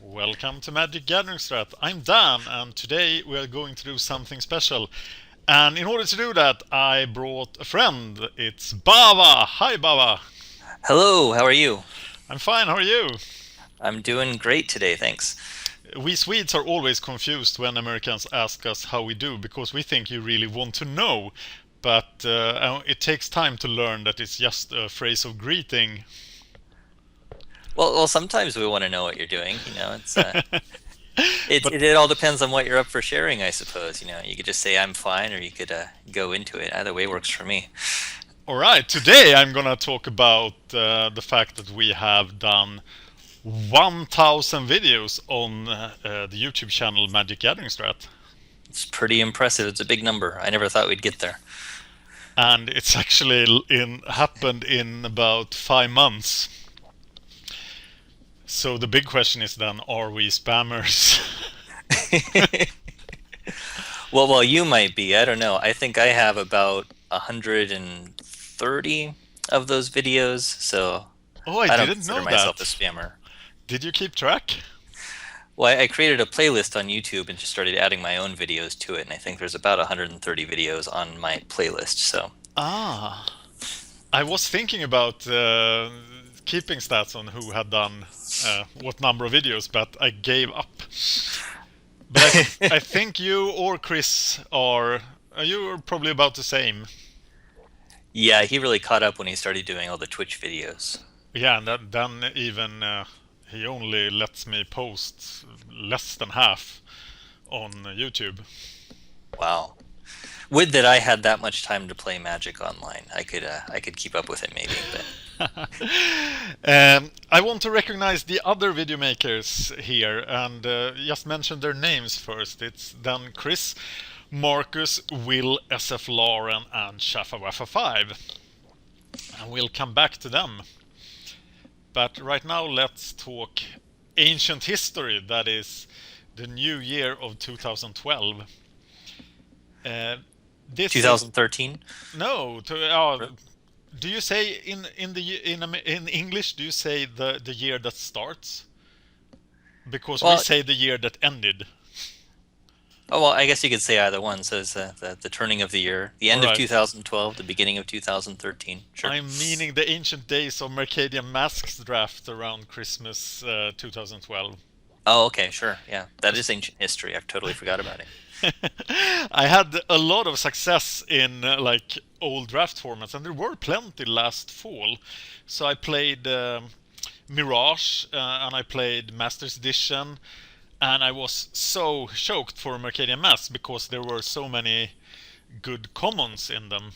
Welcome to MagicGatheringStrat. I'm Dan, and today we are going to do something special. And in order to do that, I brought a friend. It's Bava. Hi, Bava. Hello, how are you? I'm fine. How are you? I'm doing great today, thanks. We Swedes are always confused when Americans ask us how we do because we think you really want to know. But it takes time to learn that it's just a phrase of greeting. Well, sometimes we want to know what you're doing. It But it all depends on what you're up for sharing, I suppose. You could just say I'm fine, or you could go into it. Either way works for me. all right, today I'm gonna talk about the fact that we have done 1,000 videos on the YouTube channel Magic Gathering Strat. It's pretty impressive. It's a big number. I never thought we'd get there. And it's actually happened in about 5 months. So the big question is then, are we spammers? Well, you might be. I don't know. I think I have about 130 of those videos, so Oh, I I don't didn't consider know myself a that. spammer. Did you keep track? Well, I created a playlist on YouTube and just started adding my own videos to it, and I think there's about 130 videos on my playlist. So, Ah, I was thinking about keeping stats on who had done what number of videos, but I gave up. But I think you or Chris you're probably about the same. yeah, he really caught up when he started doing all the Twitch videos. Yeah, and then even he only lets me post less than half on YouTube. Wow. Would that I had that much time to play Magic online. I could keep up with it maybe, but I want to recognize the other video makers here and just mention their names first. It's then Chris, Marcus, Will, SF Lauren, and Shafawaffa5. And we'll come back to them. But right now, let's talk ancient history, that is the new year of 2012. Uh, this is 2013? no. Do you say in English? Do you say the year that starts? Because we Well, say the year that ended. I guess you could say either one. So it's the turning of the year, the All end of right. 2012, the beginning of 2013. Sure. I'm meaning the ancient days of Mercadian Masks draft around Christmas 2012. Oh, okay, sure. Yeah, that is ancient history. I've totally forgot about it. I had a lot of success in like old draft formats, and there were plenty last fall. So I played Mirage, and I played Masters Edition, and I was so choked for Mercadian Masks because there were so many good commons in them.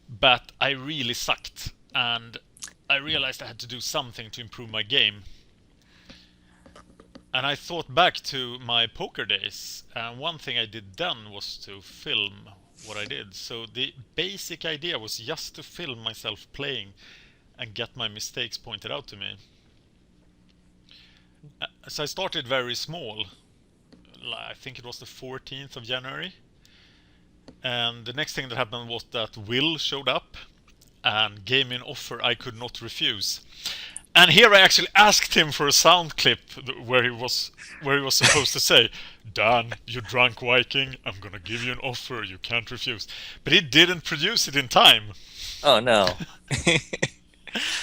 But I really sucked, and I realized I had to do something to improve my game. And I thought back to my poker days, and one thing I did then was to film what I did. So the basic idea was just to film myself playing and get my mistakes pointed out to me. So I started very small. I think it was the 14th of January. And the next thing that happened was that Will showed up and gave me an offer I could not refuse. And here I actually asked him for a sound clip where he was supposed to say, "Dan, you drunk Viking, I'm gonna give you an offer you can't refuse." But he didn't produce it in time. Oh no.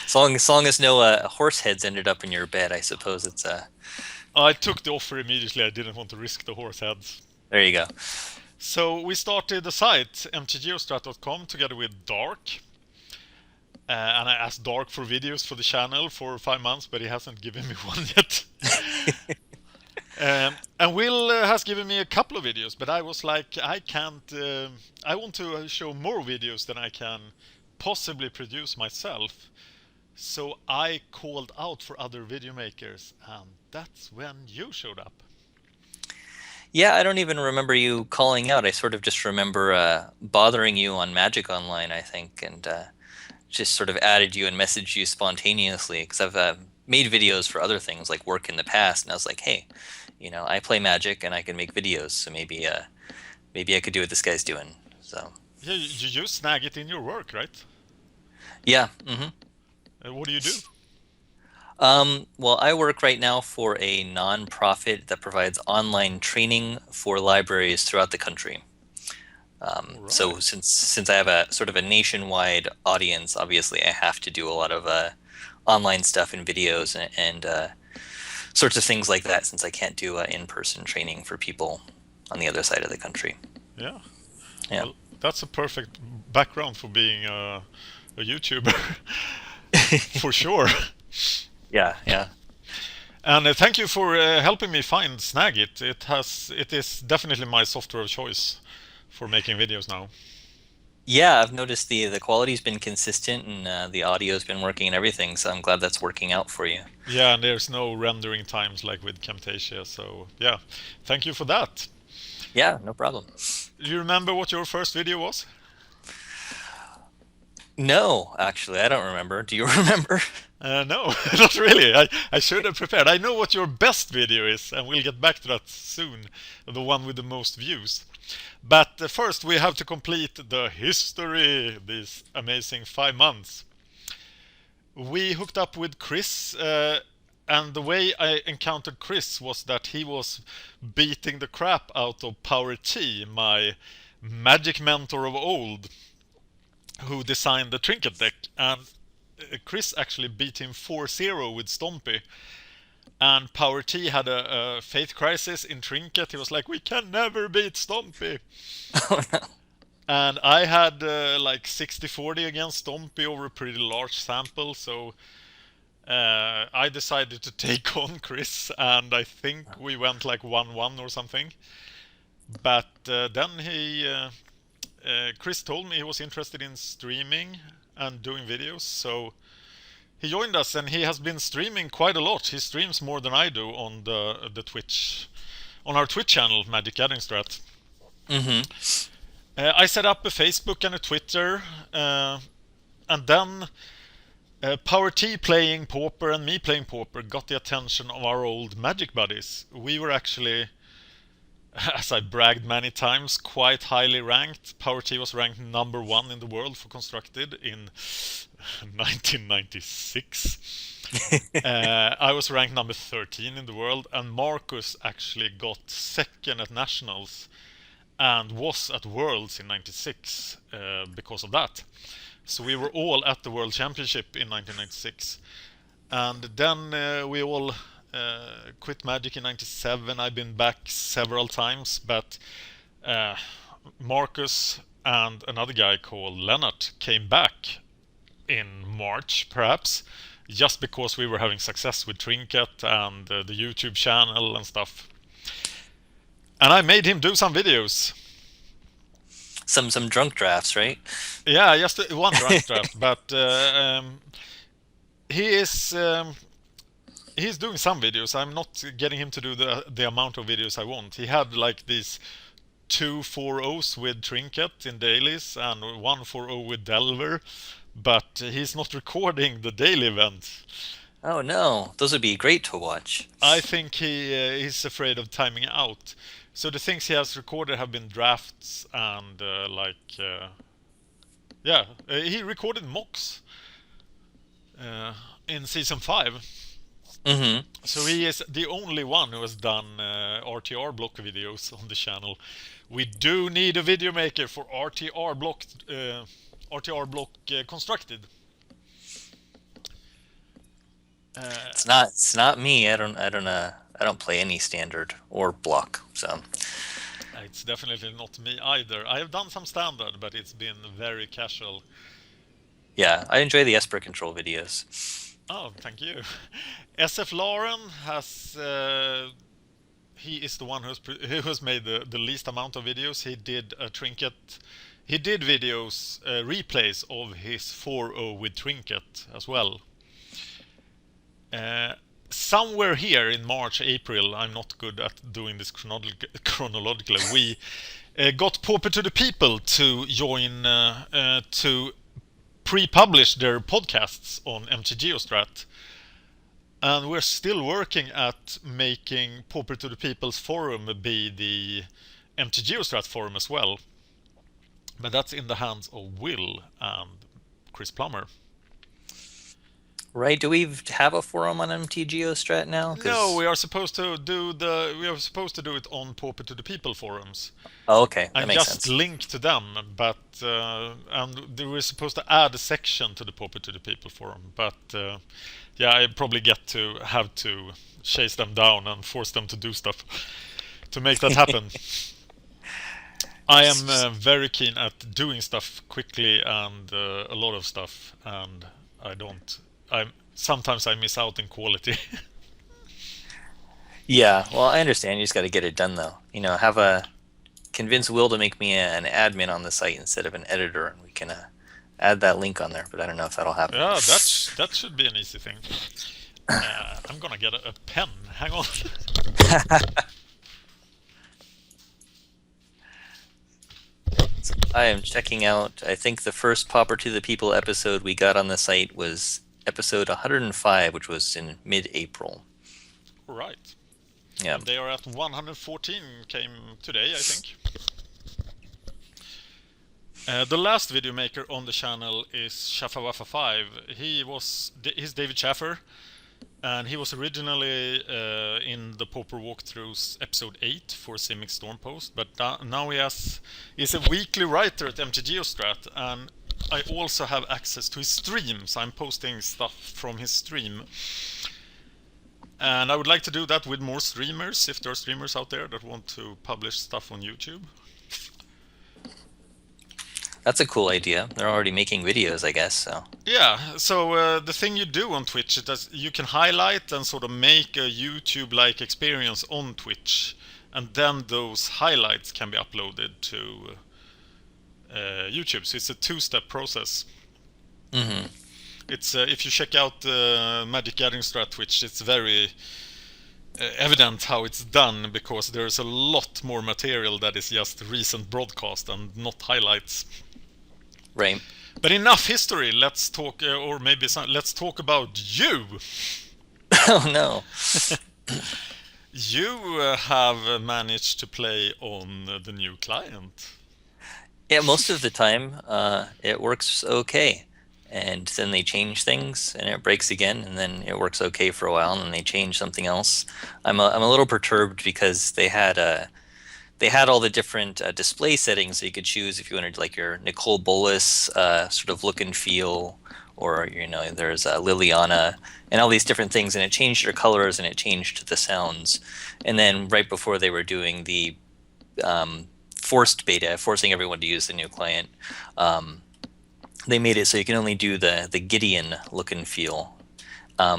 As long as no horse heads ended up in your bed, I suppose it's I took the offer immediately. I didn't want to risk the horse heads. there you go. So we started the site mtgeostrat.com together with Dark. And I asked Dark for videos for the channel for 5 months, but he hasn't given me one yet. And Will has given me a couple of videos, but I was like, I can't. I want to show more videos than I can possibly produce myself. So I called out for other video makers, and that's when you showed up. Yeah, I don't even remember you calling out. I sort of just remember bothering you on Magic Online, I think, and just sort of added you and messaged you spontaneously because I've made videos for other things like work in the past, and I was like, hey, I play Magic and I can make videos, so maybe I could do what this guy's doing. So Yeah, you snag it in your work, right? yeah, What do you do? Well, I work right now for a nonprofit that provides online training for libraries throughout the country. All So right. since I have a sort of a nationwide audience, obviously I have to do a lot of online stuff and videos and sorts of things like that since I can't do in-person training for people on the other side of the country. Yeah. Yeah. Well, that's a perfect background for being a YouTuber, for sure. Yeah, yeah. And thank you for helping me find Snagit. It is definitely my software of choice for making videos now. Yeah, I've noticed the quality's been consistent and the audio's been working and everything, so I'm glad that's working out for you. Yeah, and there's no rendering times like with Camtasia, so yeah, thank you for that. Yeah, no problem. Do you remember what your first video was? No, actually, I don't remember. Do you remember? No, not really. I should have prepared. I know what your best video is, and we'll get back to that soon, the one with the most views. But first, we have to complete the history, these amazing 5 months. We hooked up with Chris, and the way I encountered Chris was that he was beating the crap out of Power T, my magic mentor of old, who designed the trinket deck. And Chris actually beat him 4-0 with Stompy. And Power T had a faith crisis in Trinket. He was like, we can never beat Stompy. Oh no. And I had like 60-40 against Stompy over a pretty large sample, so I decided to take on Chris, and I think we went like 1-1 or something. But then Chris told me he was interested in streaming and doing videos, so he joined us, and he has been streaming quite a lot. He streams more than I do on the Twitch, on our Twitch channel, MagicGatheringStrat. Mm-hmm. I set up a Facebook and a Twitter, and then Power T playing Pauper and me playing Pauper got the attention of our old Magic buddies. We were actually, as I bragged many times, quite highly ranked. Power T was ranked #1 in the world for Constructed in 1996. I was ranked number 13 in the world, and Marcus actually got second at Nationals and was at Worlds in 96 because of that. So we were all at the World Championship in 1996. And then we all quit Magic in 97. I've been back several times, but Marcus and another guy called Lennart came back in March, perhaps, just because we were having success with Trinket and the YouTube channel and stuff. And I made him do some videos. Some drunk drafts, right? Yeah, just one drunk draft, but he is he's doing some videos. I'm not getting him to do the amount of videos I want. He had like these 2 4-0s with Trinket in dailies and 1 4-0 with Delver, but he's not recording the daily event. Oh no, those would be great to watch. I think he's afraid of timing out. So the things he has recorded have been drafts and he recorded mocks in season 5. Mm-hmm. So he is the only one who has done RTR block videos on the channel. We do need a video maker for RTR block constructed. It's not me. I don't play any standard or block. So It's definitely not me either. I have done some standard, but it's been very casual. yeah, I enjoy the Esper control videos. Oh, thank you. SF Lauren has he is the one who has made the least amount of videos. He did a Trinket. He did videos, replays of his 4-0 with Trinket as well. Somewhere here in March, April, I'm not good at doing this chronologically. We got Pauper to the People to join to pre-publish their podcasts on MTGeostrat. And we're still working at making Pauper to the People's forum be the MTGeostrat forum as well. But that's in the hands of Will and Chris Plummer. Right? Do we have a forum on MTGOstrat now? No, Because we are supposed to do it on Pauper to the People forums. oh, okay, I that makes just sense. linked to them, but and they were supposed to add a section to the Pauper to the People forum, but yeah, I probably have to chase them down and force them to do stuff to make that happen. I am very keen at doing stuff quickly and a lot of stuff, and I don't. I sometimes I miss out in quality. Yeah, well, I understand. You just got to get it done, though. Have a convince Will to make me an admin on the site instead of an editor, and we can add that link on there. But I don't know if that'll happen. Yeah, that should be an easy thing. I'm gonna get a pen. Hang on. So I am checking out. I think the first Pauper to the People episode we got on the site was episode 105, which was in mid-April. Right. Yeah. They are at 114 came today, I think. The last video maker on the channel is Shafawaffa5. He's David Schaffer, and he was originally in the Pauper Walkthroughs episode 8 for Simic Stormpost, but now he's a weekly writer at MTGOstrat, and I also have access to his streams. I'm posting stuff from his stream. And I would like to do that with more streamers, if there are streamers out there that want to publish stuff on YouTube. That's a cool idea. They're already making videos, I guess, so. Yeah, so the thing you do on Twitch is that you can highlight and sort of make a YouTube-like experience on Twitch, and then those highlights can be uploaded to YouTube. So it's a two-step process. Mm-hmm. It's if you check out MagicGatheringStrat Twitch, it's very evident how it's done, because there's a lot more material that is just recent broadcast and not highlights. Right. But enough history. Let's talk, let's talk about you. Oh no. You have managed to play on the new client. Yeah, most of the time it works okay. And then they change things and it breaks again, and then it works okay for a while, and then they change something else. I'm a little perturbed because they had all the different display settings that you could choose if you wanted, like your Nicole Bolas sort of look and feel, or there's Liliana and all these different things, and it changed their colors and it changed the sounds. And then right before they were doing the forced beta, forcing everyone to use the new client, they made it so you can only do the Gideon look and feel,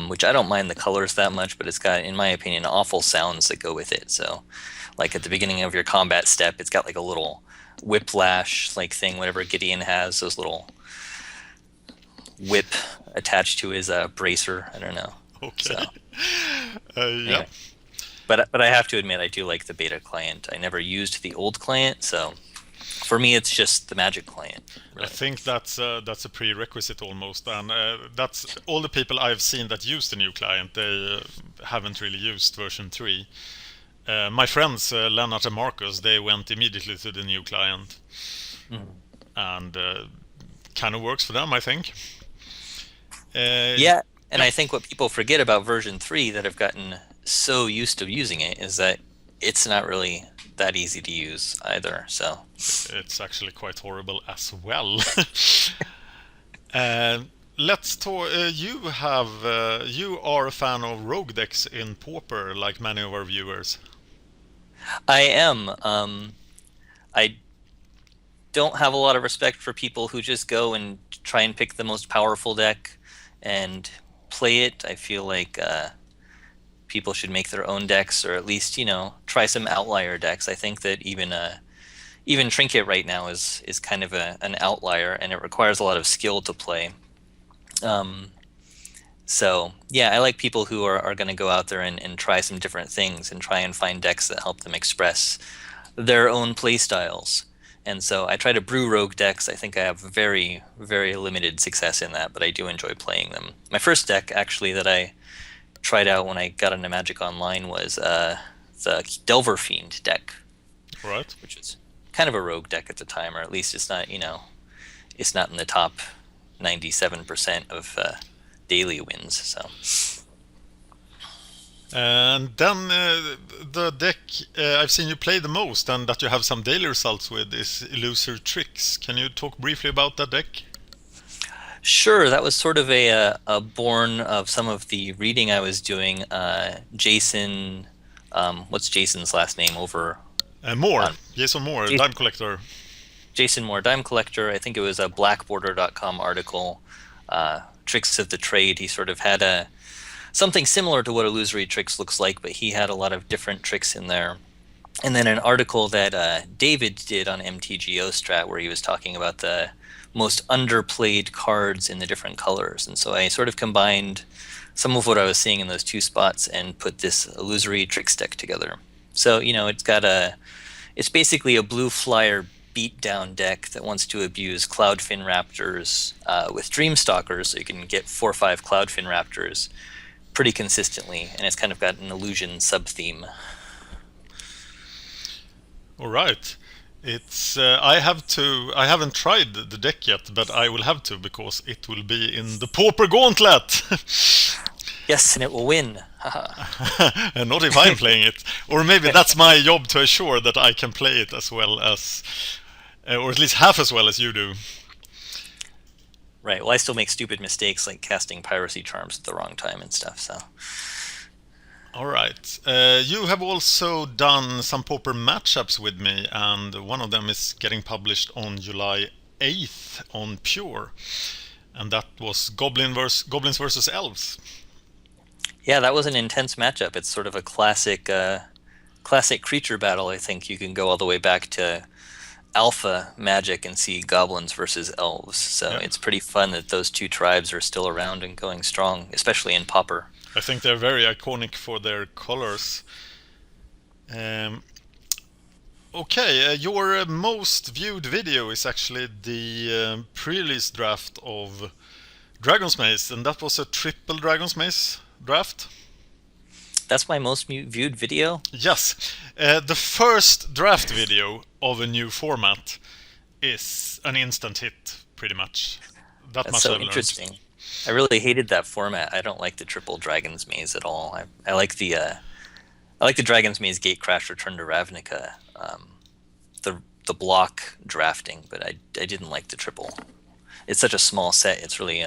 which I don't mind the colors that much, but it's got, in my opinion, awful sounds that go with it. So like at the beginning of your combat step, it's got like a little whiplash like thing, whatever Gideon has, those little whip attached to his bracer. I don't know. Okay. So, yeah. anyway. But I have to admit, I do like the beta client. I never used the old client, so for me, it's just the Magic client. Really. I think that's a prerequisite almost, and that's all the people I've seen that use the new client. They haven't really used version 3. My friends Lennart and Marcus, they went immediately to the new client, and kind of works for them, I think. Yeah, and I think what people forget about version 3 that have gotten so used to using it is that it's not really that easy to use either. So it's actually quite horrible as well. Let's talk. You are a fan of rogue decks in Pauper, like many of our viewers. I am. I don't have a lot of respect for people who just go and try and pick the most powerful deck and play it. I feel like people should make their own decks, or at least try some outlier decks. I think that even Trinket right now is kind of an outlier, and it requires a lot of skill to play. So yeah, I like people who are going to go out there and try some different things and try and find decks that help them express their own play styles. And so I try to brew rogue decks. I think I have very, very limited success in that, but I do enjoy playing them. My first deck, actually, that I tried out when I got into Magic Online was the Delver Fiend deck. Right. Which is kind of a rogue deck at the time, or at least it's not, it's not in the top 97% of daily wins. So And then the deck I've seen you play the most and that you have some daily results with is Illusory Tricks. Can you talk briefly about that deck? sure, that was sort of a born of some of the reading I was doing. Jason, what's Jason's last name over Moore, on Jason Moore, Jason, Dime Collector. Jason Moore, Dime Collector. I think it was a blackborder.com article, Tricks of the Trade. He sort of had something similar to what Illusory Tricks looks like, but he had a lot of different tricks in there. And then an article that David did on MTGOstrat where he was talking about the most underplayed cards in the different colors. And so I sort of combined some of what I was seeing in those two spots and put this Illusory Tricks deck together. So, it's basically a blue flyer beatdown deck that wants to abuse Cloudfin Raptors with Dreamstalkers, so you can get 4 or 5 Cloudfin Raptors pretty consistently, and it's kind of got an illusion sub-theme. All right. It's I haven't tried the deck yet, but I will have to because it will be in the Pauper Gauntlet. Yes, and it will win. And not if I'm playing it. Or maybe that's my job to assure that I can play it as well as, or at least half as well as you do. Right. Well, I still make stupid mistakes like casting Piracy Charms at the wrong time and stuff, so. All right. You have also done some Pauper matchups with me, and one of them is getting published on July 8th on Pure. And that was Goblins versus Elves. Yeah, that was an intense matchup. It's sort of a classic creature battle. I think you can go all the way back to Alpha Magic and see Goblins versus Elves. So Yeah. it's pretty fun that those two tribes are still around and going strong, especially in Pauper. I think they're very iconic for their colors. Okay, your most viewed video is actually the pre-release draft of Dragon's Maze, and that was a triple Dragon's Maze draft. That's my most viewed video. Yes, the first draft video of a new format is an instant hit, pretty much. That That's much so I've learned. interesting. I really hated that format. I don't like the triple Dragon's Maze at all. I like the Dragon's Maze Gatecrash Return to Ravnica, the block drafting, but I didn't like the triple. It's such a small set. It's really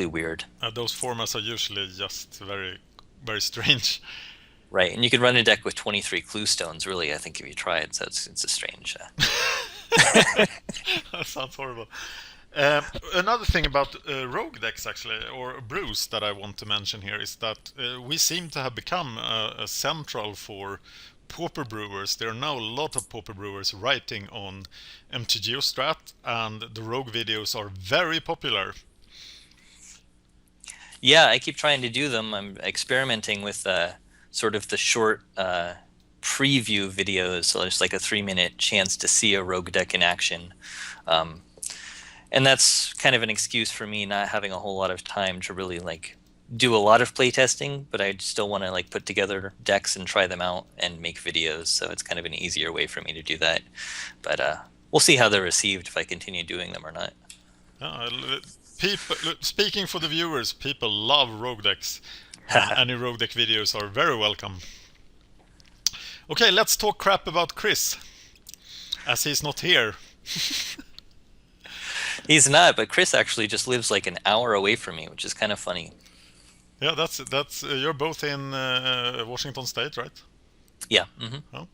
weird. Those formats are usually just very, very strange. Right, and you could run a deck with 23 clue stones. Really, I think if you try it, so it's a strange. That sounds horrible. Another thing about rogue decks, actually, or brews that I want to mention here is that we seem to have become a central for Pauper brewers. There are now a lot of Pauper brewers writing on MTGOstrat, and the rogue videos are very popular. Yeah, I keep trying to do them. I'm experimenting with sort of the short preview videos, so it's like a 3-minute chance to see a rogue deck in action. And that's kind of an excuse for me not having a whole lot of time to really like do a lot of playtesting, but I still want to like put together decks and try them out and make videos, so it's kind of an easier way for me to do that. But we'll see how they're received if I continue doing them or not. Speaking for the viewers, people love rogue decks. Any rogue deck videos are very welcome. Okay, let's talk crap about Chris, as he's not here. He's not, but Chris actually just lives like an hour away from me, which is kind of funny. Yeah, that's you're both in Washington State, right? Yeah. Mm-hmm. Oh.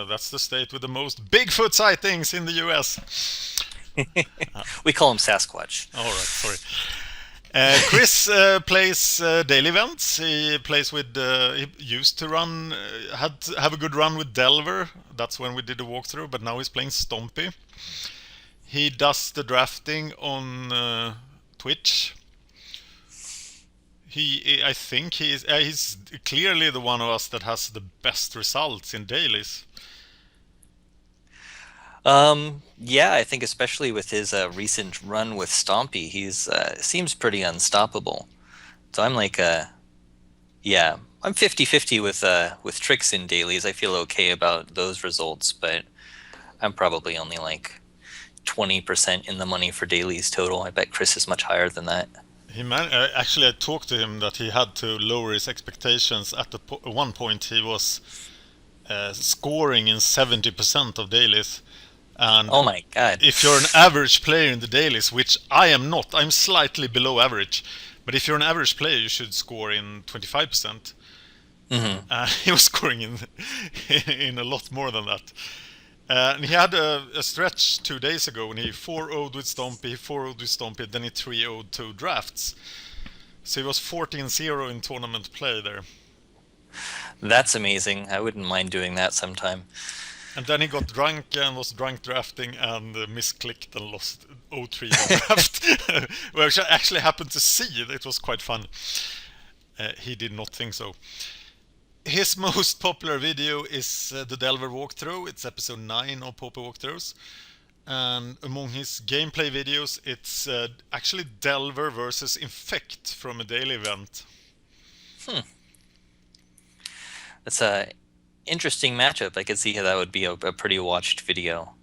That's the state with the most Bigfoot sightings in the US. We call him Sasquatch. All right, sorry. Chris plays daily events. He plays with. He used to run, have a good run with Delver. That's when we did the walkthrough. But now he's playing Stompy. He does the drafting on Twitch. I think he's clearly the one of us that has the best results in dailies. Yeah, I think especially with his recent run with Stompy, he's seems pretty unstoppable. So I'm like, yeah, I'm 50-50 with tricks in dailies. I feel okay about those results, but I'm probably only like 20% in the money for dailies total. I bet Chris is much higher than that. Actually, I talked to him that he had to lower his expectations. One point, he was scoring in 70% of dailies, and Oh my God. if you're an average player in the dailies, which I am not, I'm slightly below average. But if you're an average player, you should score in 25%. Hmm. He was scoring in in a lot more than that. And he had a stretch 2 days ago when he 4-0'd with Stompy, 4-0'd with Stompy, then he 3-0'd 2 drafts. So he was 14-0 in tournament play there. That's amazing. I wouldn't mind doing that sometime. And then he got drunk and was drunk drafting and misclicked and lost 0-3 the draft. Which I actually happened to see. It was quite fun. He did not think so. His most popular video is the Delver walkthrough. It's episode 9 of Pauper Walkthroughs. And among his gameplay videos, it's actually Delver versus Infect from a daily event. That's a interesting matchup. I could see how that would be a pretty watched video.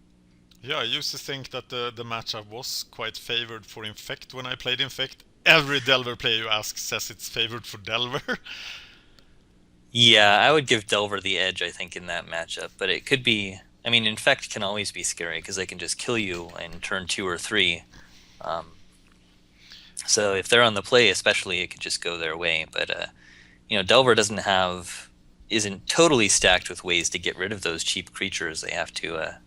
Yeah, I used to think that the matchup was quite favored for Infect when I played Infect. Every Delver player you ask says it's favored for Delver. Yeah, I would give Delver the edge, I think, in that matchup. But it could be. I mean, Infect can always be scary because they can just kill you in turn 2 or 3. Um, so if they're on the play, especially, it could just go their way. But Delver isn't totally stacked with ways to get rid of those cheap creatures. They have to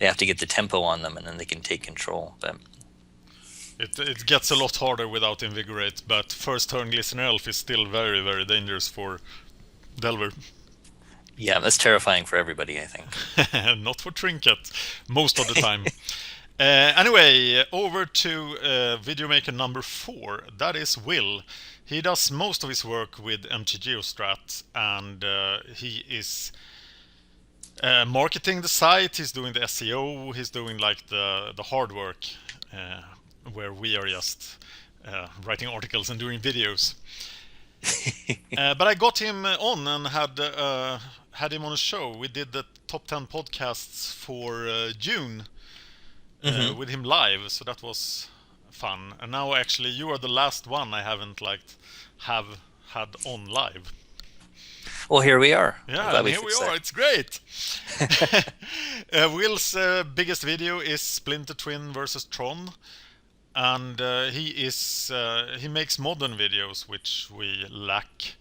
get the tempo on them, and then they can take control. But It gets a lot harder without Invigorate, but first turn Glistener Elf is still very, very dangerous for Delver. yeah, that's terrifying for everybody, I think. Not for Trinket, most of the time. Anyway, over to video maker number 4. That is Will. He does most of his work with MagicGatheringStrat, and he is marketing the site. He's doing the SEO. He's doing like the hard work, where we are just writing articles and doing videos. But I got him on and had him on a show. We did the top 10 podcasts for June with him live, so that was fun. And now actually you are the last one I haven't have had on live. Well, here we are. Yeah, and here we are. It's great. Will's biggest video is Splinter Twin versus Tron. And he makes modern videos, which we lack.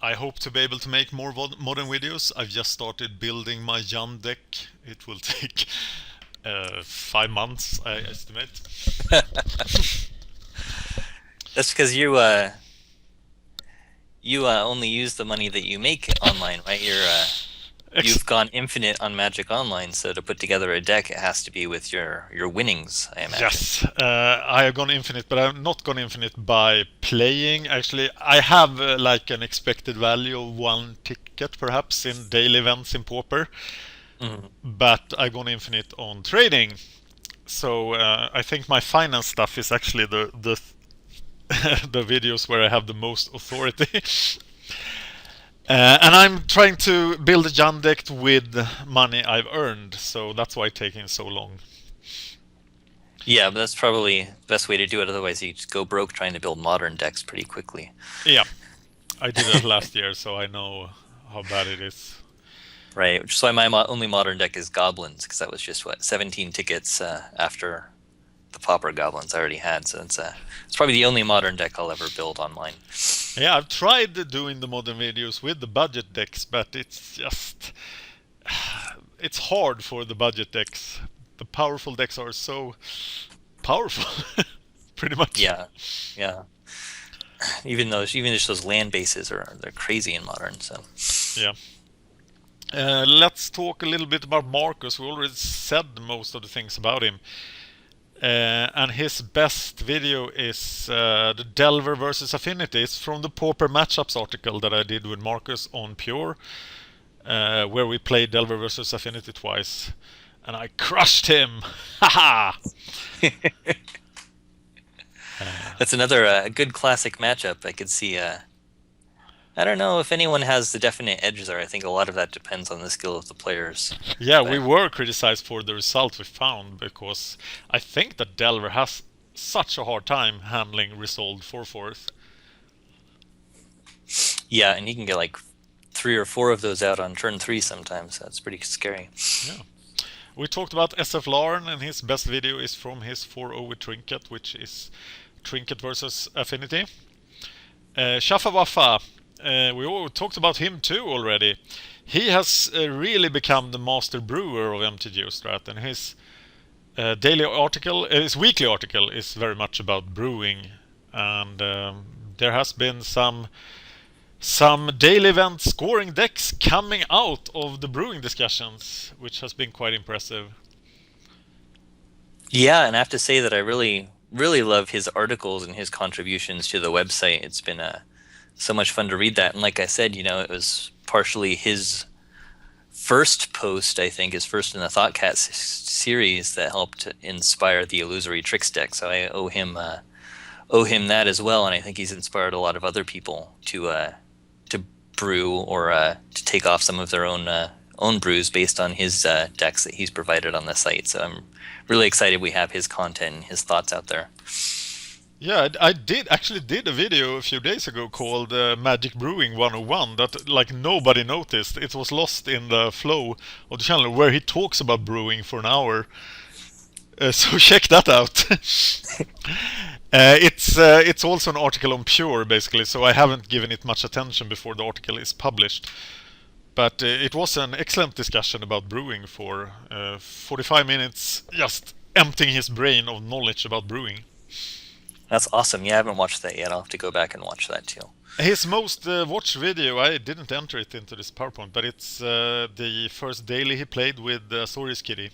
I hope to be able to make more modern videos. I've just started building my Jan deck. It will take 5 months, I estimate. That's because you only use the money that you make online, right? You've gone infinite on Magic Online, so to put together a deck, it has to be with your winnings, I imagine. Yes, I have gone infinite, but I've not gone infinite by playing. Actually, I have like an expected value of 1 ticket, perhaps, in daily events in Pauper. But I've gone infinite on trading. So I think my finance stuff is actually the the videos where I have the most authority. And I'm trying to build a Jan deck with money I've earned, so that's why it's taking so long. Yeah, but that's probably the best way to do it. Otherwise, you just go broke trying to build modern decks pretty quickly. Yeah, I did that last year, so I know how bad it is. Right, which is why my only modern deck is Goblins, because that was just, 17 tickets after the Pauper Goblins I already had, so it's probably the only modern deck I'll ever build online. Yeah, I've tried doing the modern videos with the budget decks, but it's hard for the budget decks. The powerful decks are so powerful, pretty much. Yeah. Even just those land bases they're crazy in modern. So. Yeah. Let's talk a little bit about Marcus. We already said most of the things about him. And his best video is the Delver versus Affinity. It's from the Pauper Matchups article that I did with Marcus on Pure, where we played Delver versus Affinity twice, and I crushed him. Haha! That's another good classic matchup. I could see. I don't know if anyone has the definite edge there. I think a lot of that depends on the skill of the players. Yeah, we were criticized for the result we found, because I think that Delver has such a hard time handling resolved 4/4. Yeah, and he can get like 3 or 4 of those out on turn 3 sometimes. That's pretty scary. Yeah. We talked about SF Larn, and his best video is from his 4-0 with Trinket, which is Trinket versus Affinity. Shafa Wafa, we all talked about him too already. He has really become the master brewer of MTGeoStrat, and his his weekly article is very much about brewing, and there has been some daily event scoring decks coming out of the brewing discussions, which has been quite impressive. Yeah, and I have to say that I really, really love his articles and his contributions to the website. It's been so much fun to read that. And like I said, it was partially his first post, I think, his first in the ThoughtCat series that helped inspire the Illusory Tricks deck. So I owe him that as well. And I think he's inspired a lot of other people to brew or to take off some of their own brews based on his decks that he's provided on the site. So I'm really excited we have his content and his thoughts out there. Yeah, I actually did a video a few days ago called Magic Brewing 101 that like nobody noticed. It was lost in the flow of the channel, where he talks about brewing for an hour. So check that out. It's also an article on Pure, basically, so I haven't given it much attention before the article is published. But it was an excellent discussion about brewing for 45 minutes, just emptying his brain of knowledge about brewing. That's awesome. Yeah, I haven't watched that yet. I'll have to go back and watch that too. His most watched video, I didn't enter it into this PowerPoint, but it's the first daily he played with Saurius Kitty.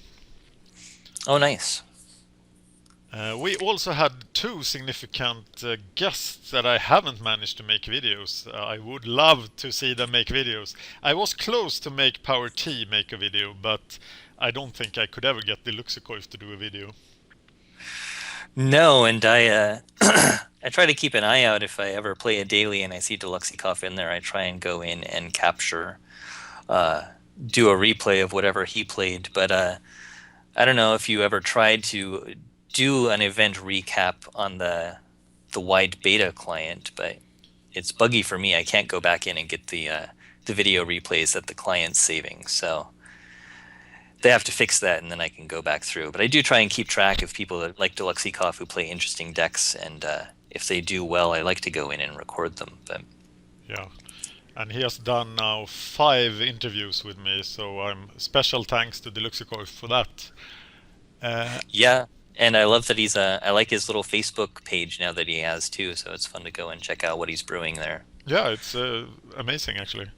Oh, nice. We also had 2 significant guests that I haven't managed to make videos. I would love to see them make videos. I was close to make Power T make a video, but I don't think I could ever get the Luxikoif to do a video. No, and I I try to keep an eye out if I ever play a daily and I see Deluxikov in there. I try and go in and capture, do a replay of whatever he played. But I don't know if you ever tried to do an event recap on the wide beta client, but it's buggy for me. I can't go back in and get the video replays that the client's saving. So they have to fix that, and then I can go back through. But I do try and keep track of people that, like Deluxikov, who play interesting decks, and if they do well, I like to go in and record them. But yeah, and he has done now 5 interviews with me, so I'm special thanks to Deluxikoif for that. Yeah, and I love that he's I like his little Facebook page now that he has too, so it's fun to go and check out what he's brewing there. Yeah, it's amazing actually.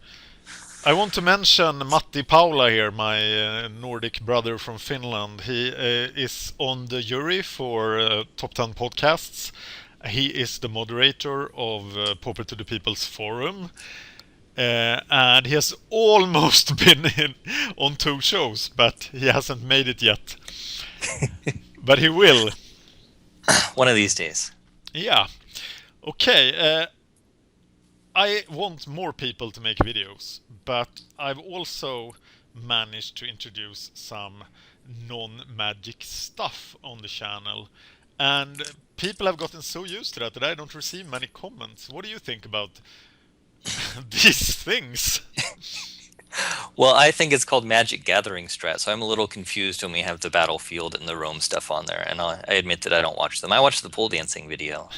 I want to mention Matti Paula here, my Nordic brother from Finland. He is on the jury for Top 10 Podcasts. He is the moderator of Pauper to the People's Forum. And he has almost been on 2 shows, but he hasn't made it yet. But he will. One of these days. Yeah. Okay. I want more people to make videos, but I've also managed to introduce some non-magic stuff on the channel. And people have gotten so used to that I don't receive many comments. What do you think about these things? Well, I think it's called MagicGatheringStrat, so I'm a little confused when we have the Battlefield and the Rome stuff on there, and I admit that I don't watch them. I watched the pole dancing video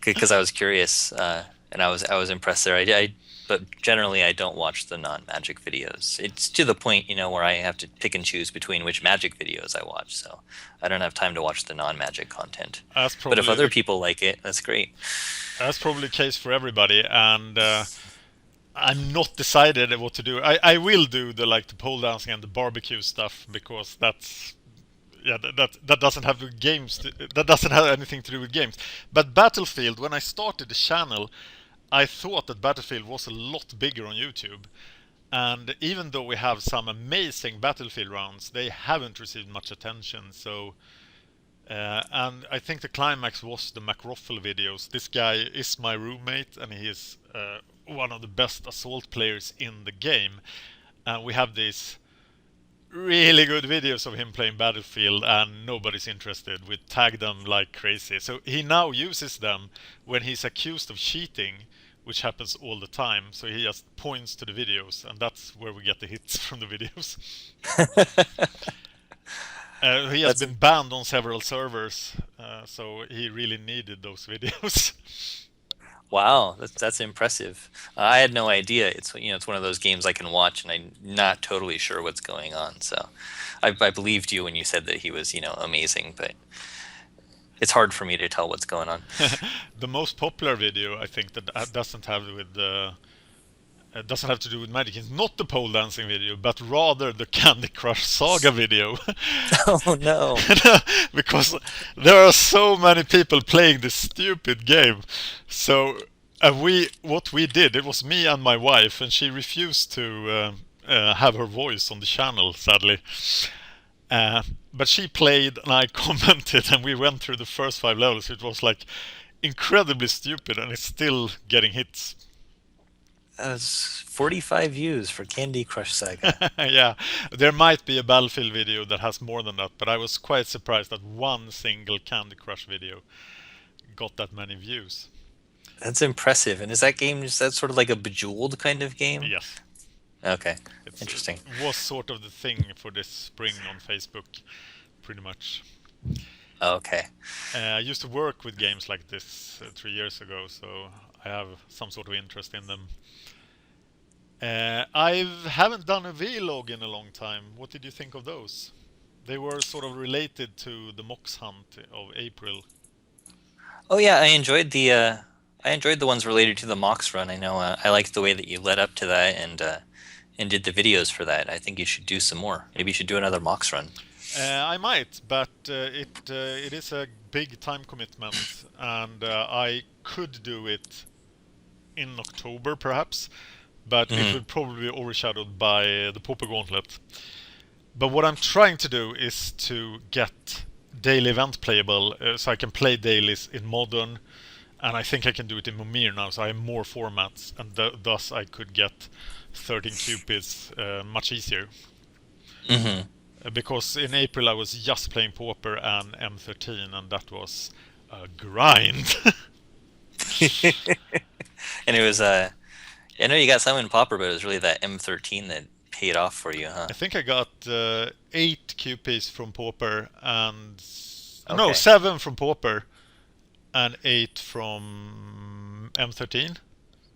because I was curious, and I was impressed there. But generally, I don't watch the non-magic videos. It's to the point, where I have to pick and choose between which magic videos I watch, so I don't have time to watch the non-magic content. But if other people like it, that's great. That's probably the case for everybody, and I'm not decided what to do. I will do the pole dancing and the barbecue stuff, because that doesn't have that doesn't have anything to do with games. But Battlefield, when I started the channel, I thought that Battlefield was a lot bigger on YouTube. And even though we have some amazing Battlefield rounds, they haven't received much attention. So, and I think the climax was the McRoffle videos. This guy is my roommate, and he is one of the best assault players in the game. And we have these really good videos of him playing Battlefield, and nobody's interested. We tag them like crazy. So he now uses them when he's accused of cheating, which happens all the time. So he just points to the videos, and that's where we get the hits from the videos. He has That's been banned on several servers, so he really needed those videos. Wow, that's impressive. I had no idea. It's one of those games I can watch and I'm not totally sure what's going on. So I believed you when you said that he was amazing, but it's hard for me to tell what's going on. The most popular video, I think, that doesn't have to do with Magic. It's not the pole dancing video, but rather the Candy Crush Saga video. Oh no. Because there are so many people playing this stupid game. So what we did, it was me and my wife, and she refused to have her voice on the channel, sadly. But she played and I commented, and we went through the first 5 levels. It was like incredibly stupid, and it's still getting hits. That's 45 views for Candy Crush Saga. Yeah, there might be a Battlefield video that has more than that, but I was quite surprised that one single Candy Crush video got that many views. That's impressive. And is that sort of like a Bejeweled kind of game? Yes. Okay, interesting. It was sort of the thing for this spring on Facebook, pretty much. Okay. I used to work with games like this 3 years ago, so I have some sort of interest in them. I haven't done a vlog in a long time. What did you think of those? They were sort of related to the Mox hunt of April. Oh yeah, I enjoyed the ones related to the Mox run. I know I liked the way that you led up to that and did the videos for that. I think you should do some more. Maybe you should do another Mox run. I might, but it is a big time commitment, and I could do it in October perhaps, but it would probably be overshadowed by the Pauper Gauntlet. But what I'm trying to do is to get daily event playable, so I can play dailies in Modern, and I think I can do it in Momir now, so I have more formats, and thus I could get 13 Cupids much easier. Because in April I was just playing Pauper and M13, and that was a grind. And it was I know you got some in Pauper, but it was really that M13 that paid off for you, huh? I think I got 8 QPs from Pauper, and Okay. no, 7 from Pauper and 8 from M13.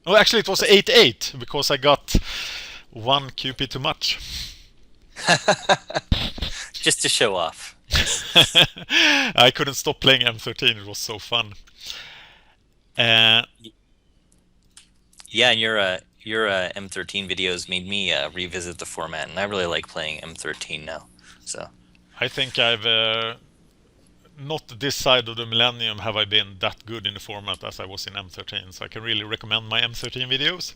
Oh, actually it was 8-8 because I got 1 QP too much. Just to show off. I couldn't stop playing M13. It was so fun. Yeah, and your M13 videos made me revisit the format, and I really like playing M13 now. So I think I've not this side of the millennium have I been that good in the format as I was in M13. So I can really recommend my M13 videos,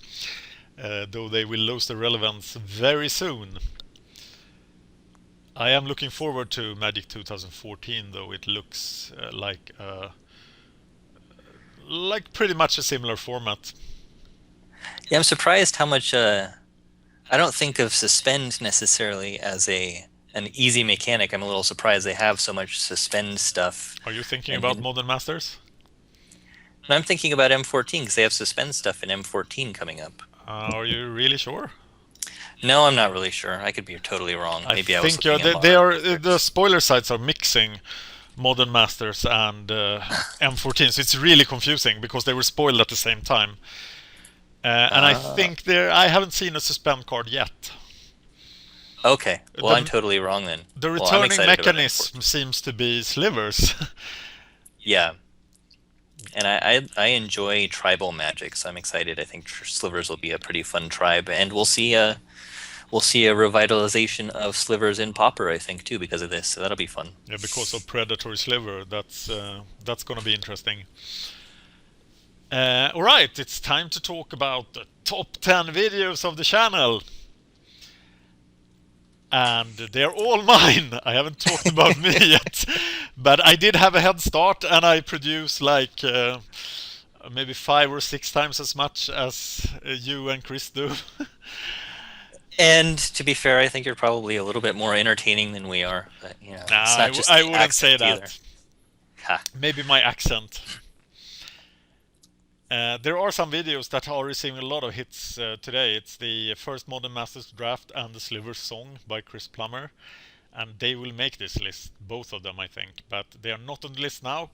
though they will lose their relevance very soon. I am looking forward to Magic 2014, though it looks like pretty much a similar format. yeah, I'm surprised how much. I don't think of suspend necessarily as an easy mechanic. I'm a little surprised they have so much suspend stuff. Are you thinking about Modern Masters? And I'm thinking about M14 because they have suspend stuff in M14 coming up. Are you really sure? No, I'm not really sure. I could be totally wrong. Maybe I was think looking at they are modern the spoiler sites are mixing Modern Masters and M14, so it's really confusing because they were spoiled at the same time. And I think I haven't seen a suspend card yet. Okay, well, I'm totally wrong then. The Well, I'm returning excited about mechanism seems to be slivers. Yeah, and I enjoy tribal magic, so I'm excited. I think slivers will be a pretty fun tribe, and we'll see a revitalization of slivers in Pauper, I think, too, because of this. So that'll be fun. Yeah, because of predatory sliver. That's going to be interesting. All right, it's time to talk about the top 10 videos of the channel. And they're all mine. I haven't talked about me yet. But I did have a head start, and I produce like maybe 5 or 6 times as much as you and Chris do. And to be fair, I think you're probably a little bit more entertaining than we are. But Nah, it's not just I the wouldn't say accent either. that. Ha. Maybe my accent. There are some videos that are receiving a lot of hits today. It's the first Modern Masters draft and the Sliver Song by Chris Plummer. And they will make this list, both of them, I think. But they are not on the list now.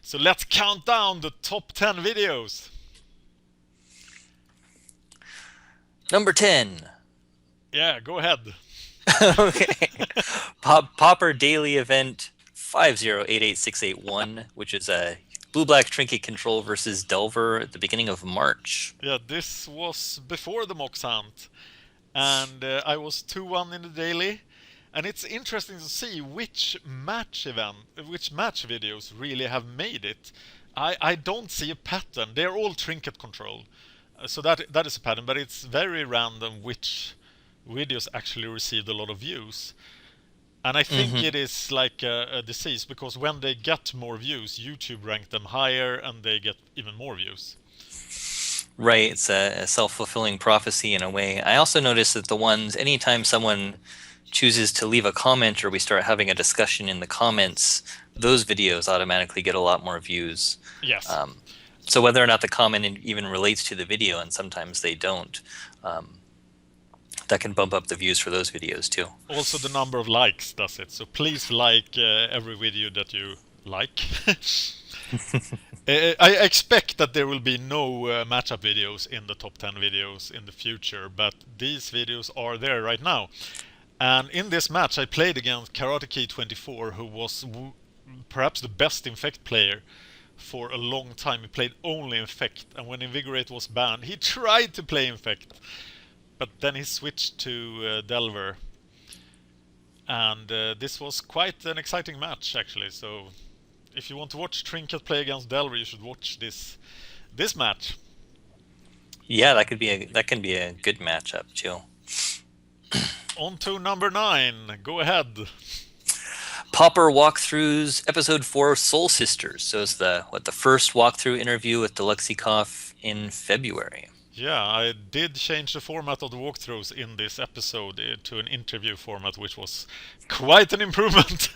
So let's count down the top 10 videos. Number 10. Yeah, go ahead. Okay. Popper Daily Event 5088681, which is a Blue-Black Trinket Control versus Delver at the beginning of March. Yeah, this was before the Mox Hunt. And I was 2-1 in the daily. And it's interesting to see which match videos really have made it. I don't see a pattern. They're all trinket control. So that is a pattern, but it's very random which videos actually received a lot of views. And I think it is like a disease, because when they get more views, YouTube rank them higher and they get even more views. Right, it's a self-fulfilling prophecy in a way. I also noticed that anytime someone chooses to leave a comment or we start having a discussion in the comments, those videos automatically get a lot more views. Yes. So whether or not the comment even relates to the video, and sometimes they don't, that can bump up the views for those videos too. Also the number of likes does it. So please like every video that you like. I expect that there will be no matchup videos in the top 10 videos in the future, but these videos are there right now. And in this match I played against Karate Kid 24, who was perhaps the best Infect player for a long time. He played only Infect, and when Invigorate was banned, he tried to play Infect. But then he switched to Delver. And this was quite an exciting match, actually. So if you want to watch Trinket play against Delver, you should watch this match. Yeah, that can be a good matchup too. On to number 9. Go ahead. Popper Walkthroughs, Episode 4, Soul Sisters. So it's the first walkthrough interview with Alexikov in February. Yeah, I did change the format of the walkthroughs in this episode to an interview format, which was quite an improvement.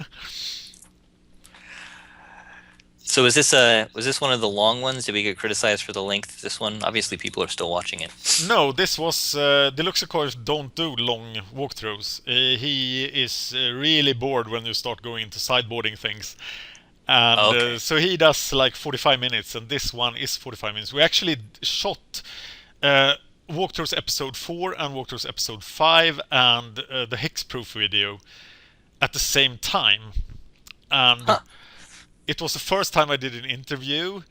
So was this one of the long ones? Did we get criticized for the length of this one? Obviously, people are still watching it. No, this was Deluxecoif don't do long walkthroughs. He is really bored when you start going into sideboarding things. And so he does like 45 minutes, and this one is 45 minutes. We actually shot walkthroughs episode 4 and walkthroughs episode 5 and the Hexproof video at the same time. And it was the first time I did an interview.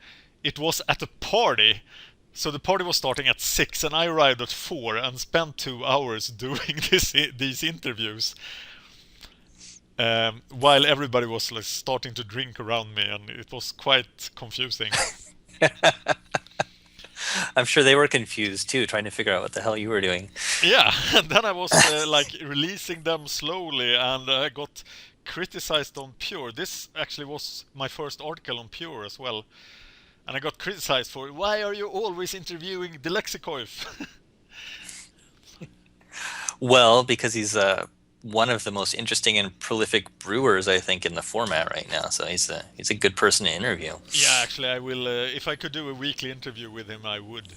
It was at a party. So the party was starting at 6 and I arrived at 4 and spent 2 hours doing these interviews. While everybody was like starting to drink around me, and it was quite confusing. I'm sure they were confused too, trying to figure out what the hell you were doing. Yeah, and then I was like releasing them slowly, and I got criticized on Pure. This actually was my first article on Pure as well. And I got criticized for, why are you always interviewing Deluxecoif? Well, because he's one of the most interesting and prolific brewers, I think, in the format right now. So he's a good person to interview. Yeah, actually, I will. If I could do a weekly interview with him, I would.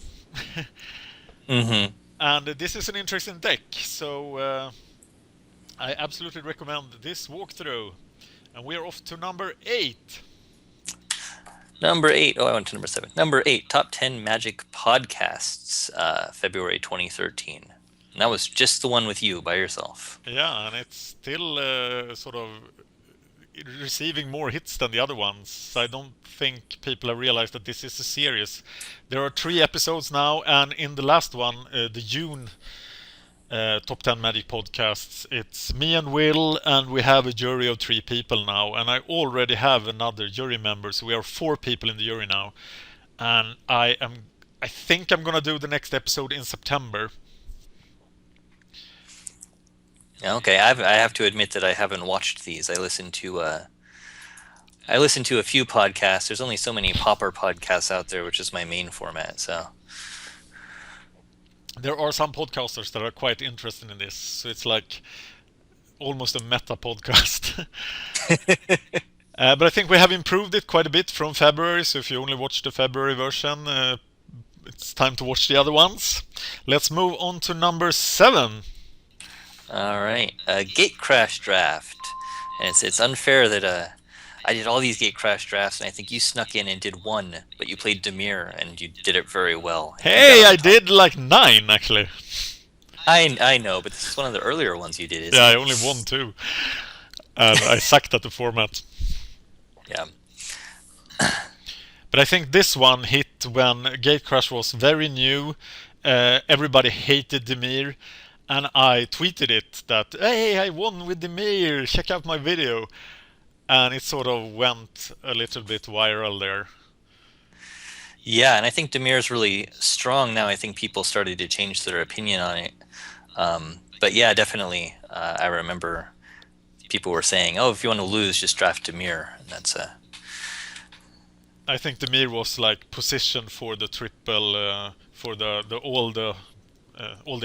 Mm-hmm. And this is an interesting deck, so I absolutely recommend this walkthrough. And we are off to number 8. Number 8. Oh, I went to number 7. Number 8, Top 10 Magic Podcasts, February 2013. And that was just the one with you by yourself. Yeah, and it's still sort of receiving more hits than the other ones. I don't think people have realized that this is a series. There are 3 episodes now, and in the last one, the June Top 10 Magic Podcasts, it's me and Will, and we have a jury of 3 people now, and I already have another jury member, so we are 4 people in the jury now. And I think I'm gonna do the next episode in September. Okay, I have to admit that I haven't watched these. I listen to a few podcasts. There's only so many Popper podcasts out there, which is my main format. So there are some podcasters that are quite interested in this, so it's like almost a meta podcast. But I think we have improved it quite a bit from February, so if you only watch the February version, it's time to watch the other ones. Let's move on to number 7. All right, Gate Crash Draft. And it's unfair that I did all these Gate Crash drafts, and I think you snuck in and did one, but you played Demir, and you did it very well. Hey, I did like 9 actually. I know, but this is one of the earlier ones you did, isn't Yeah, it? I only won 2. And I sucked at the format. Yeah. But I think this one hit when Gatecrash was very new. Everybody hated Demir. And I tweeted it that, hey, I won with Demir, check out my video. And it sort of went a little bit viral there. Yeah, and I think Demir's really strong now. I think people started to change their opinion on it. But yeah, definitely, I remember people were saying, "Oh, if you want to lose, just draft Demir." And that's I think Demir was like positioned for the triple, for all the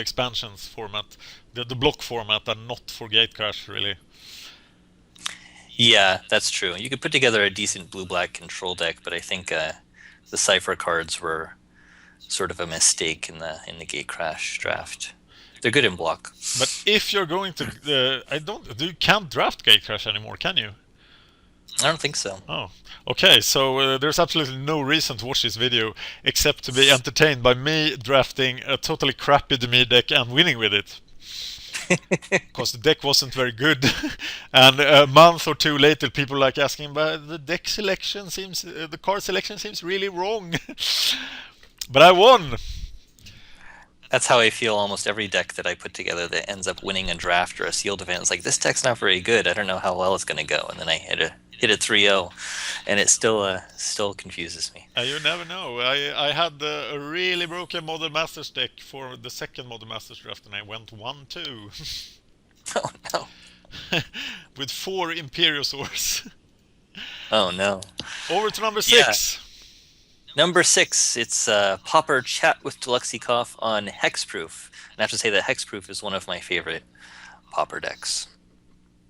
expansions format, the block format, and not for Gatecrash really. Yeah, that's true. You could put together a decent blue-black control deck, but I think the Cypher cards were sort of a mistake in the Gate Crash draft. They're good in block. But if you're going to, you can't draft Gatecrash anymore, can you? I don't think so. Oh, okay. So there's absolutely no reason to watch this video except to be entertained by me drafting a totally crappy Demir deck and winning with it. Because the deck wasn't very good, and a month or 2 later, people like asking, "But the deck selection seems, the card selection seems really wrong." But I won. That's how I feel almost every deck that I put together that ends up winning a draft or a sealed event. It's like, this deck's not very good. I don't know how well it's going to go, and then I hit a 3-0, and it still confuses me. You never know. I had a really broken Model Masters deck for the second Model Masters draft, and I went 1-2. Oh no. With 4 Imperiosaurs. Oh no. Over to number 6. Number 6, it's Popper Chat with Deluxikov on Hexproof. And I have to say that Hexproof is one of my favorite Popper decks.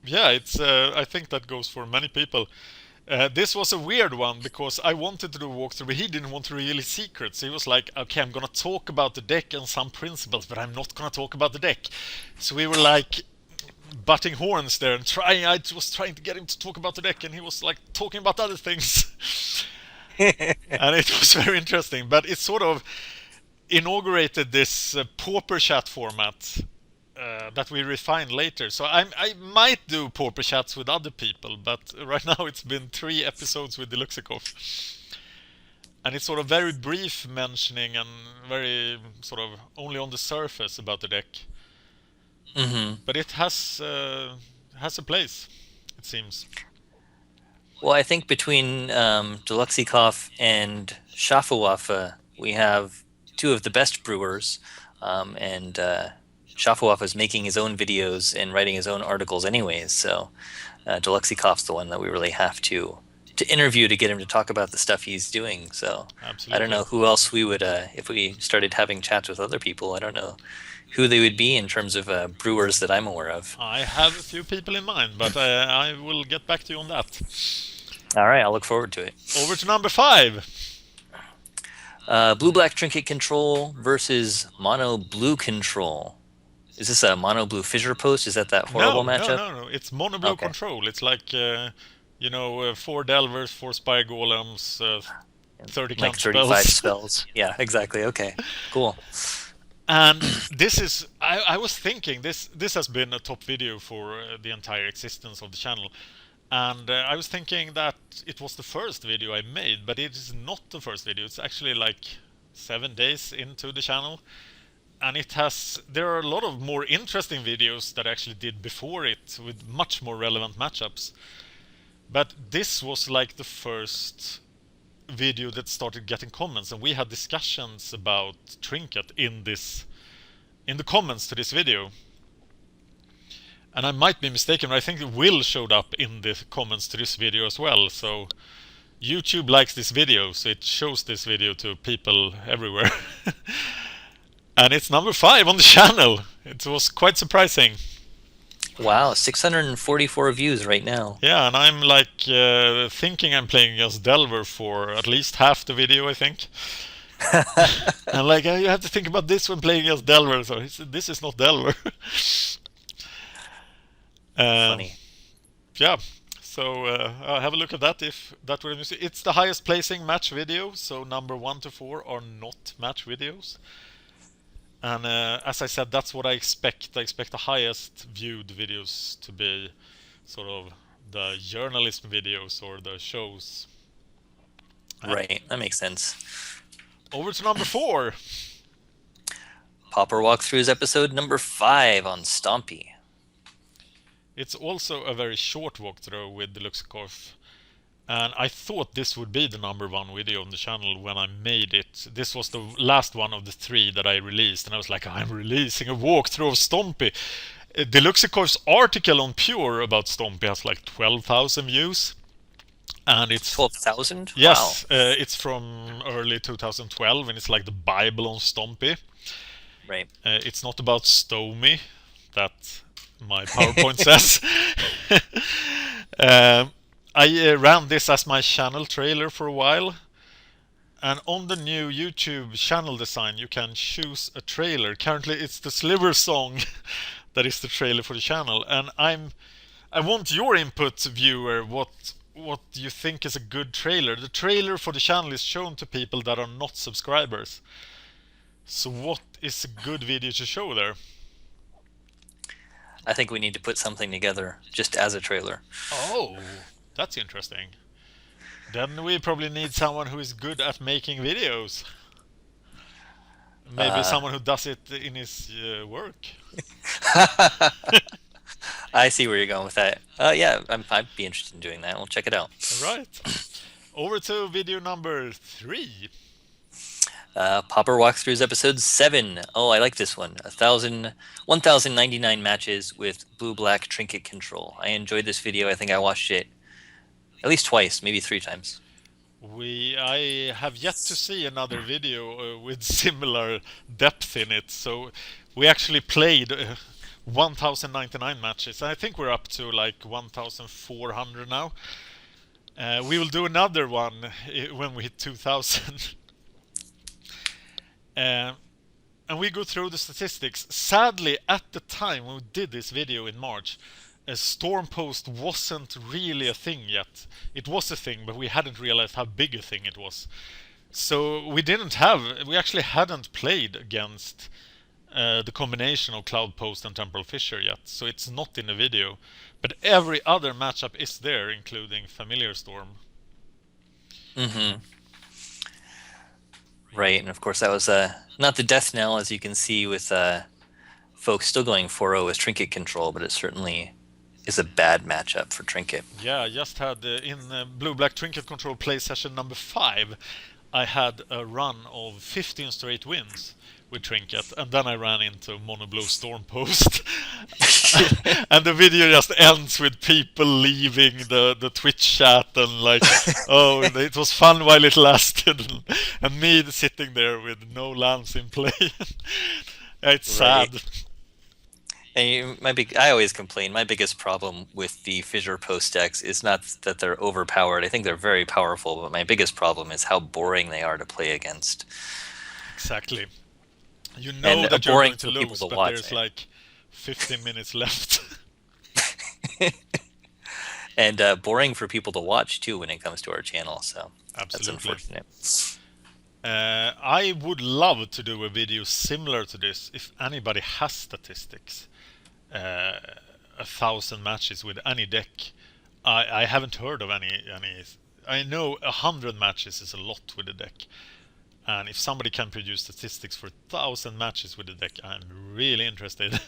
Yeah, it's. I think that goes for many people. This was a weird one because I wanted to do a walkthrough, but he didn't want to reveal his secrets. He was like, "Okay, I'm gonna talk about the deck and some principles, but I'm not gonna talk about the deck." So we were like butting horns there and trying. I was trying to get him to talk about the deck, and he was like talking about other things. And it was very interesting, but it sort of inaugurated this pauper chat format that we refined later. So I might do pauper chats with other people, but right now it's been 3 episodes with Deluxikov. And it's sort of very brief mentioning and very sort of only on the surface about the deck. Mm-hmm. But it has a place, it seems. Well, I think between Deluxikov and Shafuwafa, we have 2 of the best brewers, and Shafuwafa is making his own videos and writing his own articles anyways, so Deluxikov's the one that we really have to interview to get him to talk about the stuff he's doing. So absolutely. I don't know who else we would, if we started having chats with other people, I don't know who they would be in terms of brewers that I'm aware of. I have a few people in mind, but I will get back to you on that. All right, I'll look forward to it. Over to number 5. Blue-black trinket control versus mono-blue control. Is this a mono-blue fissure post? Is that horrible matchup? No. It's mono-blue control. It's like, 4 Delvers, 4 Spire Golems, 30 like 35 spells. Yeah, exactly. Okay, cool. And this is, I was thinking, this has been a top video for the entire existence of the channel. And I was thinking that it was the first video I made, but it is not the first video. It's actually like 7 days into the channel. And there are a lot of more interesting videos that I actually did before it with much more relevant matchups. But this was like the first video that started getting comments, and we had discussions about Trinket in the comments to this video. And I might be mistaken, but I think Will showed up in the comments to this video as well. So YouTube likes this video, so it shows this video to people everywhere. And it's number 5 on the channel. It was quite surprising. Wow, 644 views right now. Yeah, and I'm like thinking I'm playing against Delver for at least half the video, I think. And like, you have to think about this when playing against Delver. So this is not Delver. Funny. Yeah. So have a look at that if that were music. It's the highest placing match video. So number 1 to 4 are not match videos. And as I said, that's what I expect. I expect the highest viewed videos to be sort of the journalism videos or the shows. Right, that makes sense. Over to number 4. Pauper Walkthroughs episode number 5 on Stompy. It's also a very short walkthrough with the Luxkorf. And I thought this would be the number 1 video on the channel when I made it. This was the last one of the 3 that I released. And I was like, I'm releasing a walkthrough of Stompy. The Luxkorf's article on Pure about Stompy has like 12,000 views. And it's 12,000? Yes, Wow. it's from early 2012, and it's like the Bible on Stompy. Right. It's not about Stomy, that my PowerPoint says. I ran this as my channel trailer for a while. And on the new YouTube channel design, you can choose a trailer. Currently, it's the Sliver song that is the trailer for the channel. And I want your input, viewer. What you think is a good trailer? The trailer for the channel is shown to people that are not subscribers. So what is a good video to show there? I think we need to put something together just as a trailer. Oh, that's interesting. Then we probably need someone who is good at making videos. Maybe someone who does it in his work. I see where you're going with that. Yeah, I'd be interested in doing that. We'll check it out. All right. Over to video number 3. Pauper Walkthroughs episode 7. Oh, I like this one. 1,099 matches with blue-black trinket control. I enjoyed this video. I think I watched it at least twice, maybe 3 times. I have yet to see another video with similar depth in it. So we actually played 1,099 matches. I think we're up to like 1,400 now. We will do another one when we hit 2,000. And we go through the statistics. Sadly, at the time when we did this video in March, a storm post wasn't really a thing yet. It was a thing, but we hadn't realized how big a thing it was. So we actually hadn't played against the combination of Cloud Post and Temporal Fissure yet. So it's not in the video. But every other matchup is there, including Familiar Storm. Mm-hmm. Right, and of course that was not the death knell, as you can see, with folks still going 4-0 with Trinket control, but it certainly is a bad matchup for Trinket. Yeah, I just had in Blue-Black Trinket control play session number 5, I had a run of 15 straight wins with Trinket, and then I ran into Mono Blue Storm Post. And the video just ends with people leaving the Twitch chat and like, oh, it was fun while it lasted, and me sitting there with no lands in play. It's sad. And I always complain, my biggest problem with the Fissure Post decks is not that they're overpowered. I think they're very powerful, but my biggest problem is how boring they are to play against. Exactly. You know that you're going to lose, but there's like 15 minutes left. And boring for people to watch too when it comes to our channel, so Absolutely. That's unfortunate. I would love to do a video similar to this if anybody has statistics. 1,000 matches with any deck. I haven't heard of any. I know 100 matches is a lot with the deck. And if somebody can produce statistics for 1,000 matches with the deck, I'm really interested.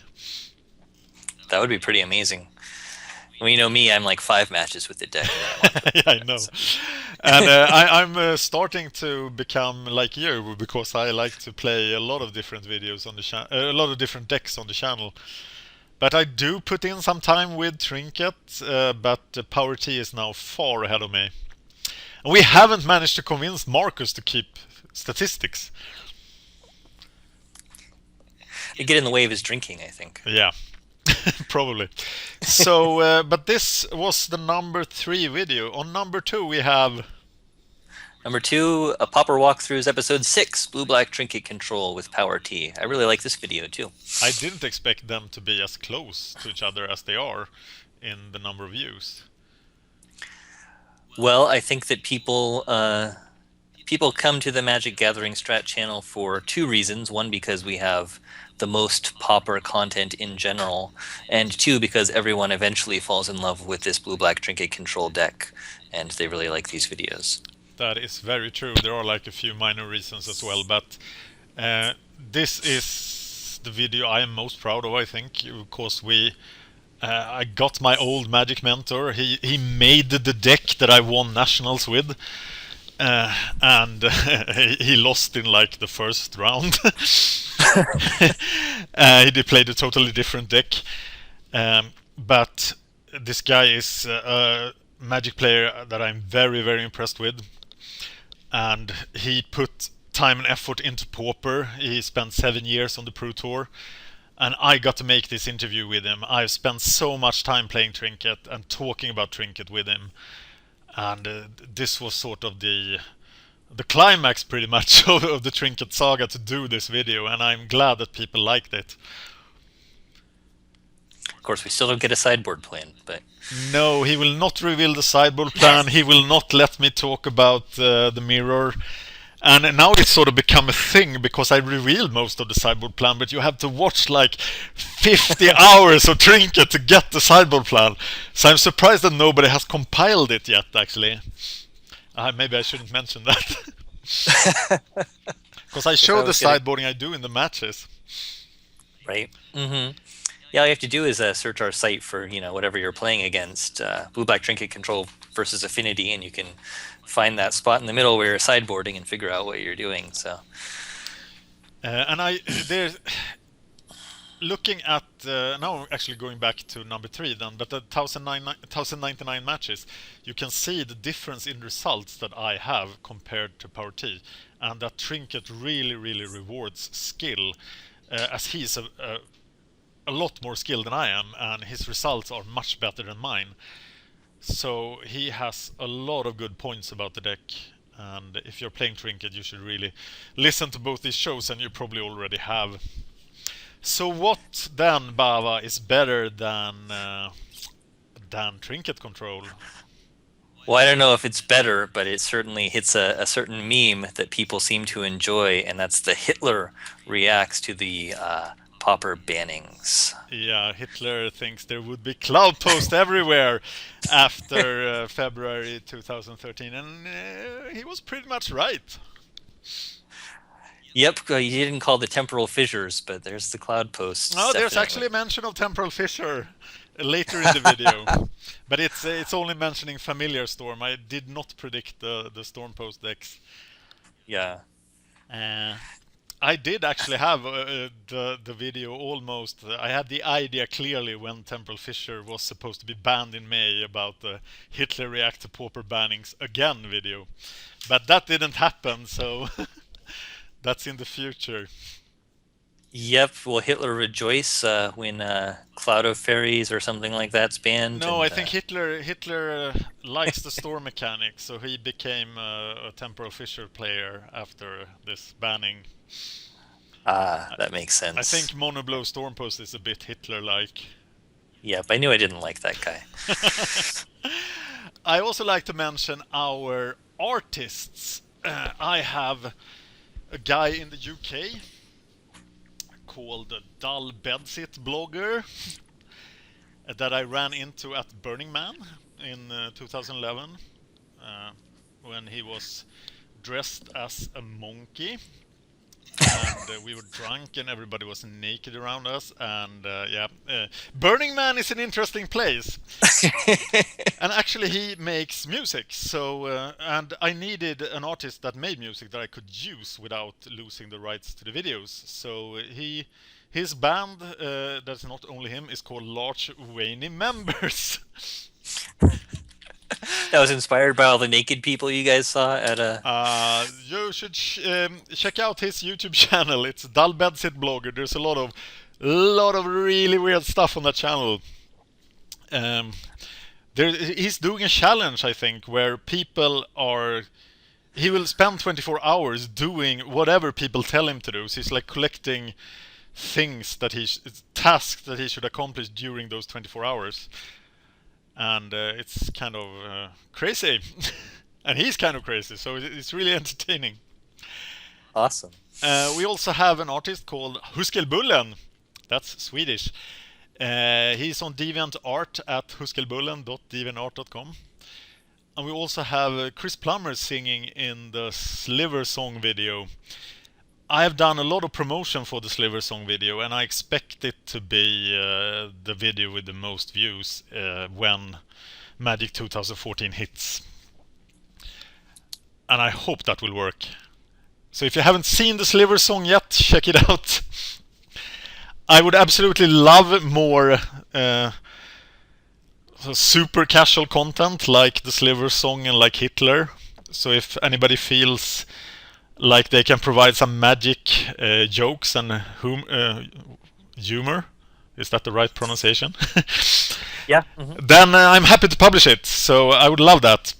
That would be pretty amazing. Well, you know me, I'm like 5 matches with the deck. Yeah, I know. And I'm starting to become like you, because I like to play a lot of different videos on the channel, a lot of different decks on the channel. But I do put in some time with Trinket, but Power T is now far ahead of me. And we haven't managed to convince Marcus to keep statistics. It get in the way of his drinking, I think. Yeah, probably. So, but this was the number 3 video. On number 2 we have. Number 2, a popper walkthroughs episode 6, blue-black trinket control with power T. I really like this video too. I didn't expect them to be as close to each other as they are in the number of views. Well, I think that people come to the Magic Gathering Strat channel for 2 reasons. One, because we have the most popper content in general, and 2, because everyone eventually falls in love with this blue-black trinket control deck, and they really like these videos. That is very true. There are like a few minor reasons as well, but this is the video I am most proud of, I think, because I got my old Magic mentor. He made the deck that I won nationals with, and he lost in like the first round. He played a totally different deck, but this guy is a Magic player that I'm very, very impressed with. And he put time and effort into Pauper. He spent 7 years on the Pro Tour. And I got to make this interview with him. I've spent so much time playing Trinket and talking about Trinket with him. And this was sort of the climax, pretty much, of the Trinket saga, to do this video. And I'm glad that people liked it. Of course, we still don't get a sideboard plan, but... No, he will not reveal the sideboard plan. He will not let me talk about the mirror. And now it's sort of become a thing because I revealed most of the sideboard plan, but you have to watch like 50 hours of Trinket to get the sideboard plan. So I'm surprised that nobody has compiled it yet, actually. Maybe I shouldn't mention that. Because I show the sideboarding I do in the matches. Right. Mm-hmm. Yeah, all you have to do is search our site for, whatever you're playing against, blue-black trinket control versus affinity, and you can find that spot in the middle where you're sideboarding and figure out what you're doing. So, and there's looking at now I'm actually going back to number 3 then, but the 1099 matches, you can see the difference in results that I have compared to Power T, and that Trinket really, really rewards skill, as he's a lot more skilled than I am, and his results are much better than mine. So he has a lot of good points about the deck, and if you're playing Trinket, you should really listen to both these shows, and you probably already have. So what then, Bava, is better than Trinket control? Well, I don't know if it's better, but it certainly hits a certain meme that people seem to enjoy, and that's the Hitler reacts to the popper bannings. Yeah, Hitler thinks there would be cloud post everywhere after February 2013, and he was pretty much right. Yep, he didn't call the temporal fissures, but there's the cloud posts. No, there's actually a mention of temporal fissure later in the video, but it's only mentioning familiar storm. I did not predict the storm post decks. Yeah. I did actually have the video almost. I had the idea clearly when Temporal Fissure was supposed to be banned in May about the Hitler react to pauper bannings again video. But that didn't happen, so that's in the future. Yep, will Hitler rejoice when Cloud of Fairies or something like that's banned? No, I think Hitler likes the storm mechanic, so he became a Temporal Fissure player after this banning. That makes sense. I think Monoblow Stormpost is a bit Hitler-like. Yep, I knew I didn't like that guy. I also like to mention our artists. I have a guy in the UK called Dull Bedsit Blogger that I ran into at Burning Man in 2011 when he was dressed as a monkey. And we were drunk and everybody was naked around us, and Burning Man is an interesting place. And actually he makes music, so and I needed an artist that made music that I could use without losing the rights to the videos. So his band, that's not only him, is called Large Wayne Members. That was inspired by all the naked people you guys saw at a. You should check out his YouTube channel. It's Dalbedsit Blogger. There's a lot of really weird stuff on that channel. Um, he's doing a challenge, I think, where people are. He will spend 24 hours doing whatever people tell him to do. So he's like collecting tasks that he should accomplish during those 24 hours, and it's kind of crazy. And he's kind of crazy, so it's really entertaining. Awesome. We also have an artist called Huskelbullen. That's Swedish. He's on DeviantArt at huskelbullen.deviantart.com. And we also have Chris Plummer singing in the Sliver Song video. I have done a lot of promotion for the Sliver Song video, and I expect it to be the video with the most views when Magic 2014 hits. And I hope that will work. So if you haven't seen the Sliver Song yet, check it out. I would absolutely love more super casual content like the Sliver Song and like Hitler. So if anybody feels like they can provide some magic jokes and humor, is that the right pronunciation? Yeah. Mm-hmm. Then I'm happy to publish it. So I would love that.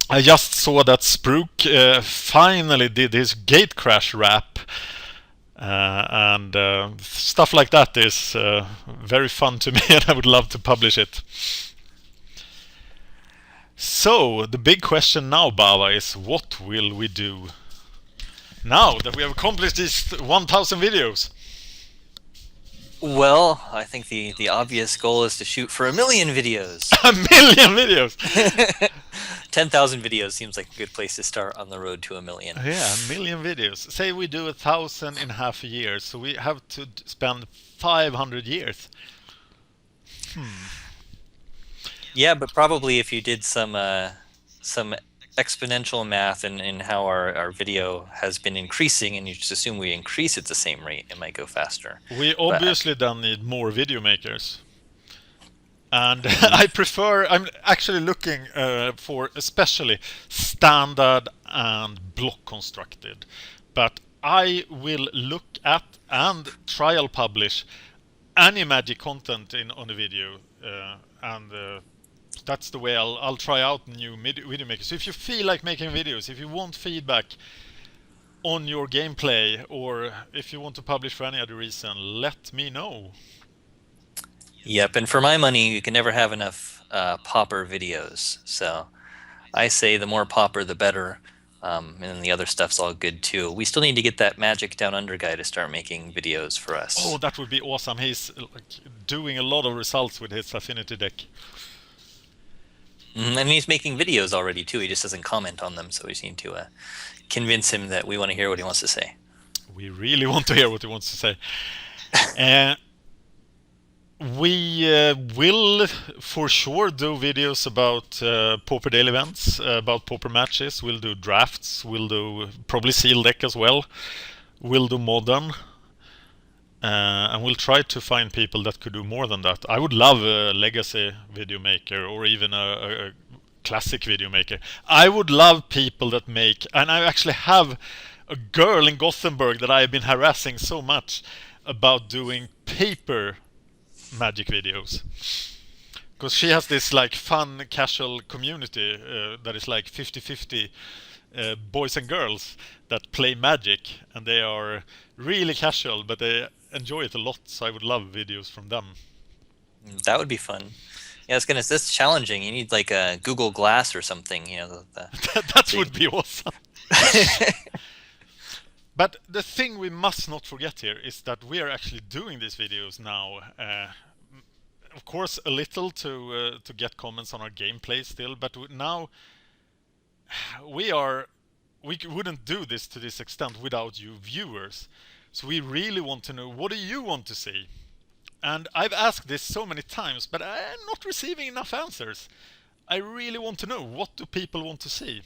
I just saw that Sprook finally did his gate crash rap. And stuff like that is very fun to me, and I would love to publish it. So, the big question now, Bava, is what will we do now that we have accomplished these 1,000 videos? Well, I think the obvious goal is to shoot for 1,000,000 videos. 1,000,000 videos! 10,000 videos seems like a good place to start on the road to 1,000,000. Yeah, 1,000,000 videos. Say we do 1,000 in half a year, so we have to spend 500 years. Yeah, but probably if you did some exponential math in how our video has been increasing, and you just assume we increase at the same rate, it might go faster. We obviously then need more video makers. And I'm actually looking for especially standard and block constructed. But I will look at and trial publish any magic content on a video. And that's the way I'll try out new video makers. So if you feel like making videos, if you want feedback on your gameplay, or if you want to publish for any other reason, let me know. Yep, and for my money, you can never have enough popper videos. So I say the more popper, the better. And then the other stuff's all good too. We still need to get that Magic Down Under guy to start making videos for us. Oh, that would be awesome. He's doing a lot of results with his Affinity deck. And he's making videos already too. He just doesn't comment on them, so we just need to convince him that we want to hear what he wants to say. We really want to hear what he wants to say. We will for sure do videos about Pauper Daily events, about Pauper matches. We'll do drafts. We'll do probably Seal deck as well. We'll do Modern. And we'll try to find people that could do more than that. I would love a Legacy video maker, or even a Classic video maker. I would love people that make... And I actually have a girl in Gothenburg that I have been harassing so much about doing paper Magic videos, because she has this like fun casual community that is like 50-50 boys and girls that play Magic, and they are really casual but they enjoy it a lot. So I would love videos from them. That would be fun. Yeah, that's challenging. You need like a Google Glass or something, you know. That would be awesome. But the thing we must not forget here is that we are actually doing these videos now. Of course, a little to get comments on our gameplay still, but now we wouldn't do this to this extent without you viewers. So we really want to know, what do you want to see? And I've asked this so many times, but I'm not receiving enough answers. I really want to know, what do people want to see?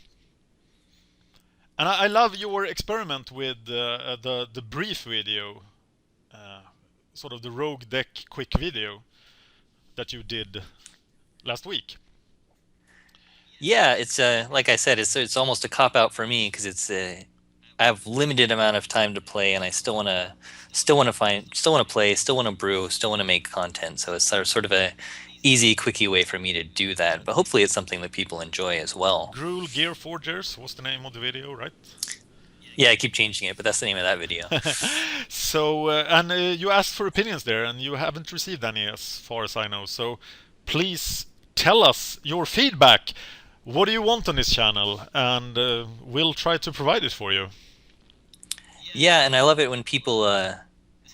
And I love your experiment with the brief video, sort of the rogue deck quick video that you did last week. Yeah, it's like I said, it's almost a cop out for me because I have limited amount of time to play, and I still want to play, still want to brew, still want to make content. So it's sort of a easy, quickie way for me to do that. But hopefully, it's something that people enjoy as well. Gruul Gear Forgers was the name of the video, right? Yeah, I keep changing it, but that's the name of that video. So, and you asked for opinions there, and you haven't received any as far as I know. So, please tell us your feedback. What do you want on this channel? And we'll try to provide it for you. Yeah, and I love it when people.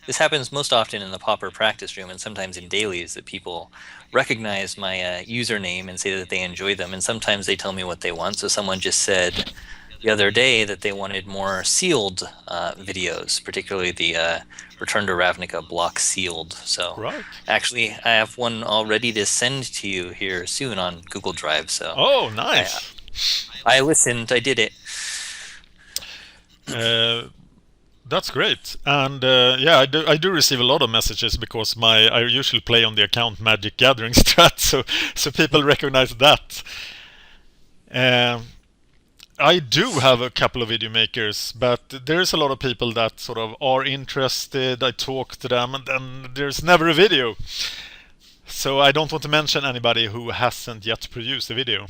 This happens most often in the Popper practice room, and sometimes in dailies that people recognize my username and say that they enjoy them, and sometimes they tell me what they want. So someone just said the other day that they wanted more sealed videos, particularly the Return to Ravnica block sealed. So Right. actually, I have one all ready to send to you here soon on Google Drive. So Oh, I, nice. I listened, I did it. Uh, that's great. And yeah, I do receive a lot of messages because I usually play on the account MagicGatheringStrat, so people recognize that. Um, I do have a couple of video makers, but there's a lot of people that sort of are interested. I talk to them, and then there's never a video. So I don't want to mention anybody who hasn't yet produced a video.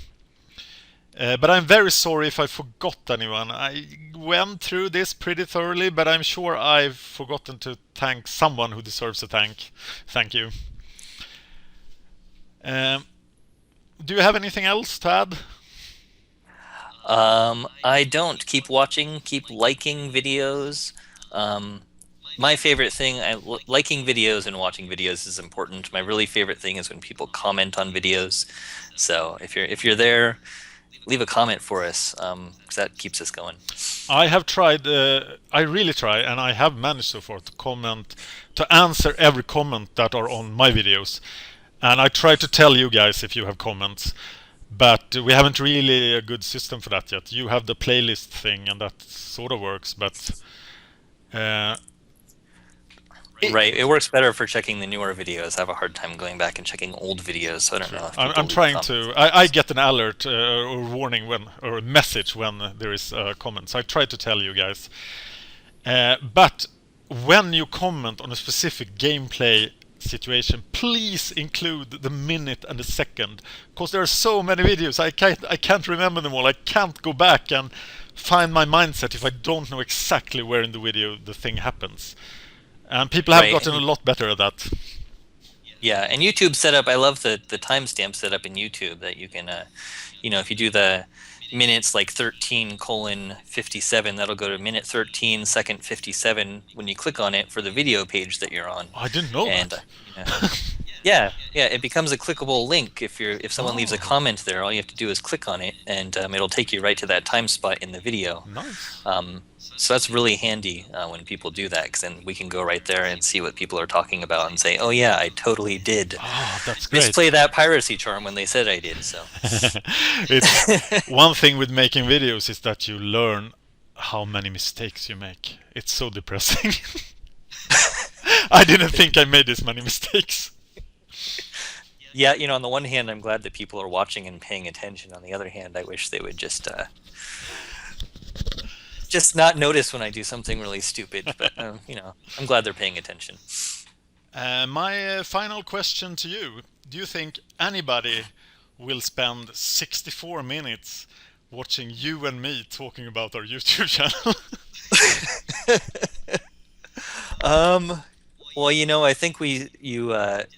But I'm very sorry if I forgot anyone. I went through this pretty thoroughly, but I'm sure I've forgotten to thank someone who deserves a thank. Thank you. Um, do you have anything else to add? I don't. Keep watching, keep liking videos. Um, my favorite thing, liking videos and watching videos is important. My really favorite thing is when people comment on videos. So if you're there, leave a comment for us, 'cause that keeps us going. I have tried, I really try, and I have managed so far to comment, to answer every comment that are on my videos. And I try to tell you guys if you have comments, but we haven't really a good system for that yet. You have the playlist thing, and that sort of works, but uh, Right, it works better for checking the newer videos. I have a hard time going back and checking old videos, so I don't know if people I'm leave trying comments. to. I get an alert or warning when, or a message when there is a comment. So I try to tell you guys. But when you comment on a specific gameplay situation, please include the minute and the second, because there are so many videos. I can't remember them all. I can't go back and find my mindset if I don't know exactly where in the video the thing happens. And people have Right. gotten a lot better at that. Yeah, and YouTube setup, I love the timestamp setup in YouTube that you can, if you do the minutes like 13:57, that'll go to minute 13, second 57 when you click on it for the video page that you're on. I didn't know And that. yeah, it becomes a clickable link. If someone leaves a Oh, comment there, all you have to do is click on it, and it'll take you right to that time spot in the video. nice. So that's really handy when people do that, because then we can go right there and see what people are talking about and say, "Oh yeah, I totally did Ah, that's great. misplay that piracy charm when they said I did." So It's one thing with making videos is that you learn how many mistakes you make. It's so depressing. I didn't think I made this many mistakes. yeah, on the one hand, I'm glad that people are watching and paying attention. On the other hand, I wish they would just not notice when I do something really stupid. But I'm glad they're paying attention. My final question to you: do you think anybody will spend 64 minutes watching you and me talking about our YouTube channel? Um, well, I think you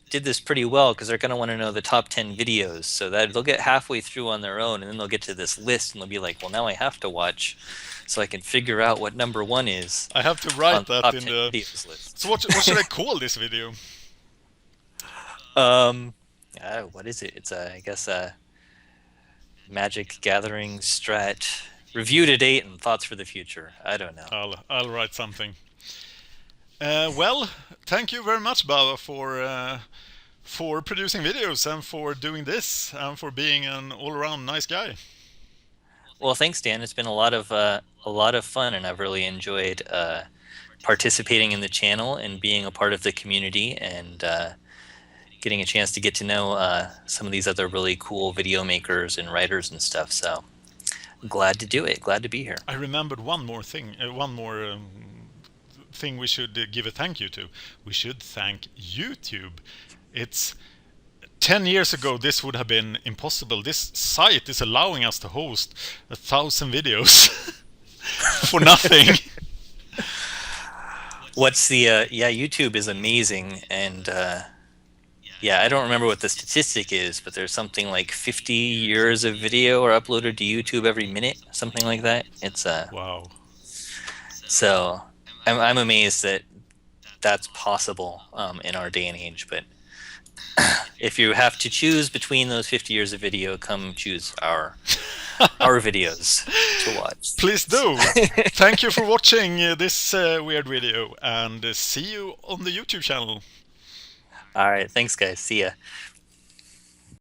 did this pretty well because they're going to want to know the top 10 videos, so that they'll get halfway through on their own, and then they'll get to this list and they'll be like, "Well, now I have to watch, so I can figure out what number one is I have to on write the that top in 10 the. videos list." So what should I call this video? Um, what is it? It's I guess Magic Gathering Strat review to date and thoughts for the future. I don't know. I'll write something. Well, thank you very much, Bava, for producing videos and for doing this and for being an all-around nice guy. Well, thanks, Dan. It's been a lot of fun, and I've really enjoyed participating in the channel and being a part of the community. And getting a chance to get to know some of these other really cool video makers and writers and stuff. So glad to do it. Glad to be here. I remembered one more thing. Thing we should give a thank you to. We should thank YouTube. It's 10 years ago this would have been impossible. This site is allowing us to host 1,000 videos for nothing. What's the YouTube is amazing, and yeah, I don't remember what the statistic is, but there's something like 50 years of video are uploaded to YouTube every minute, something like that. It's Wow. So I'm amazed that that's possible in our day and age. But if you have to choose between those 50 years of video, come choose our videos to watch. Please do. Thank you for watching this weird video, and see you on the YouTube channel. All right, thanks guys. See ya.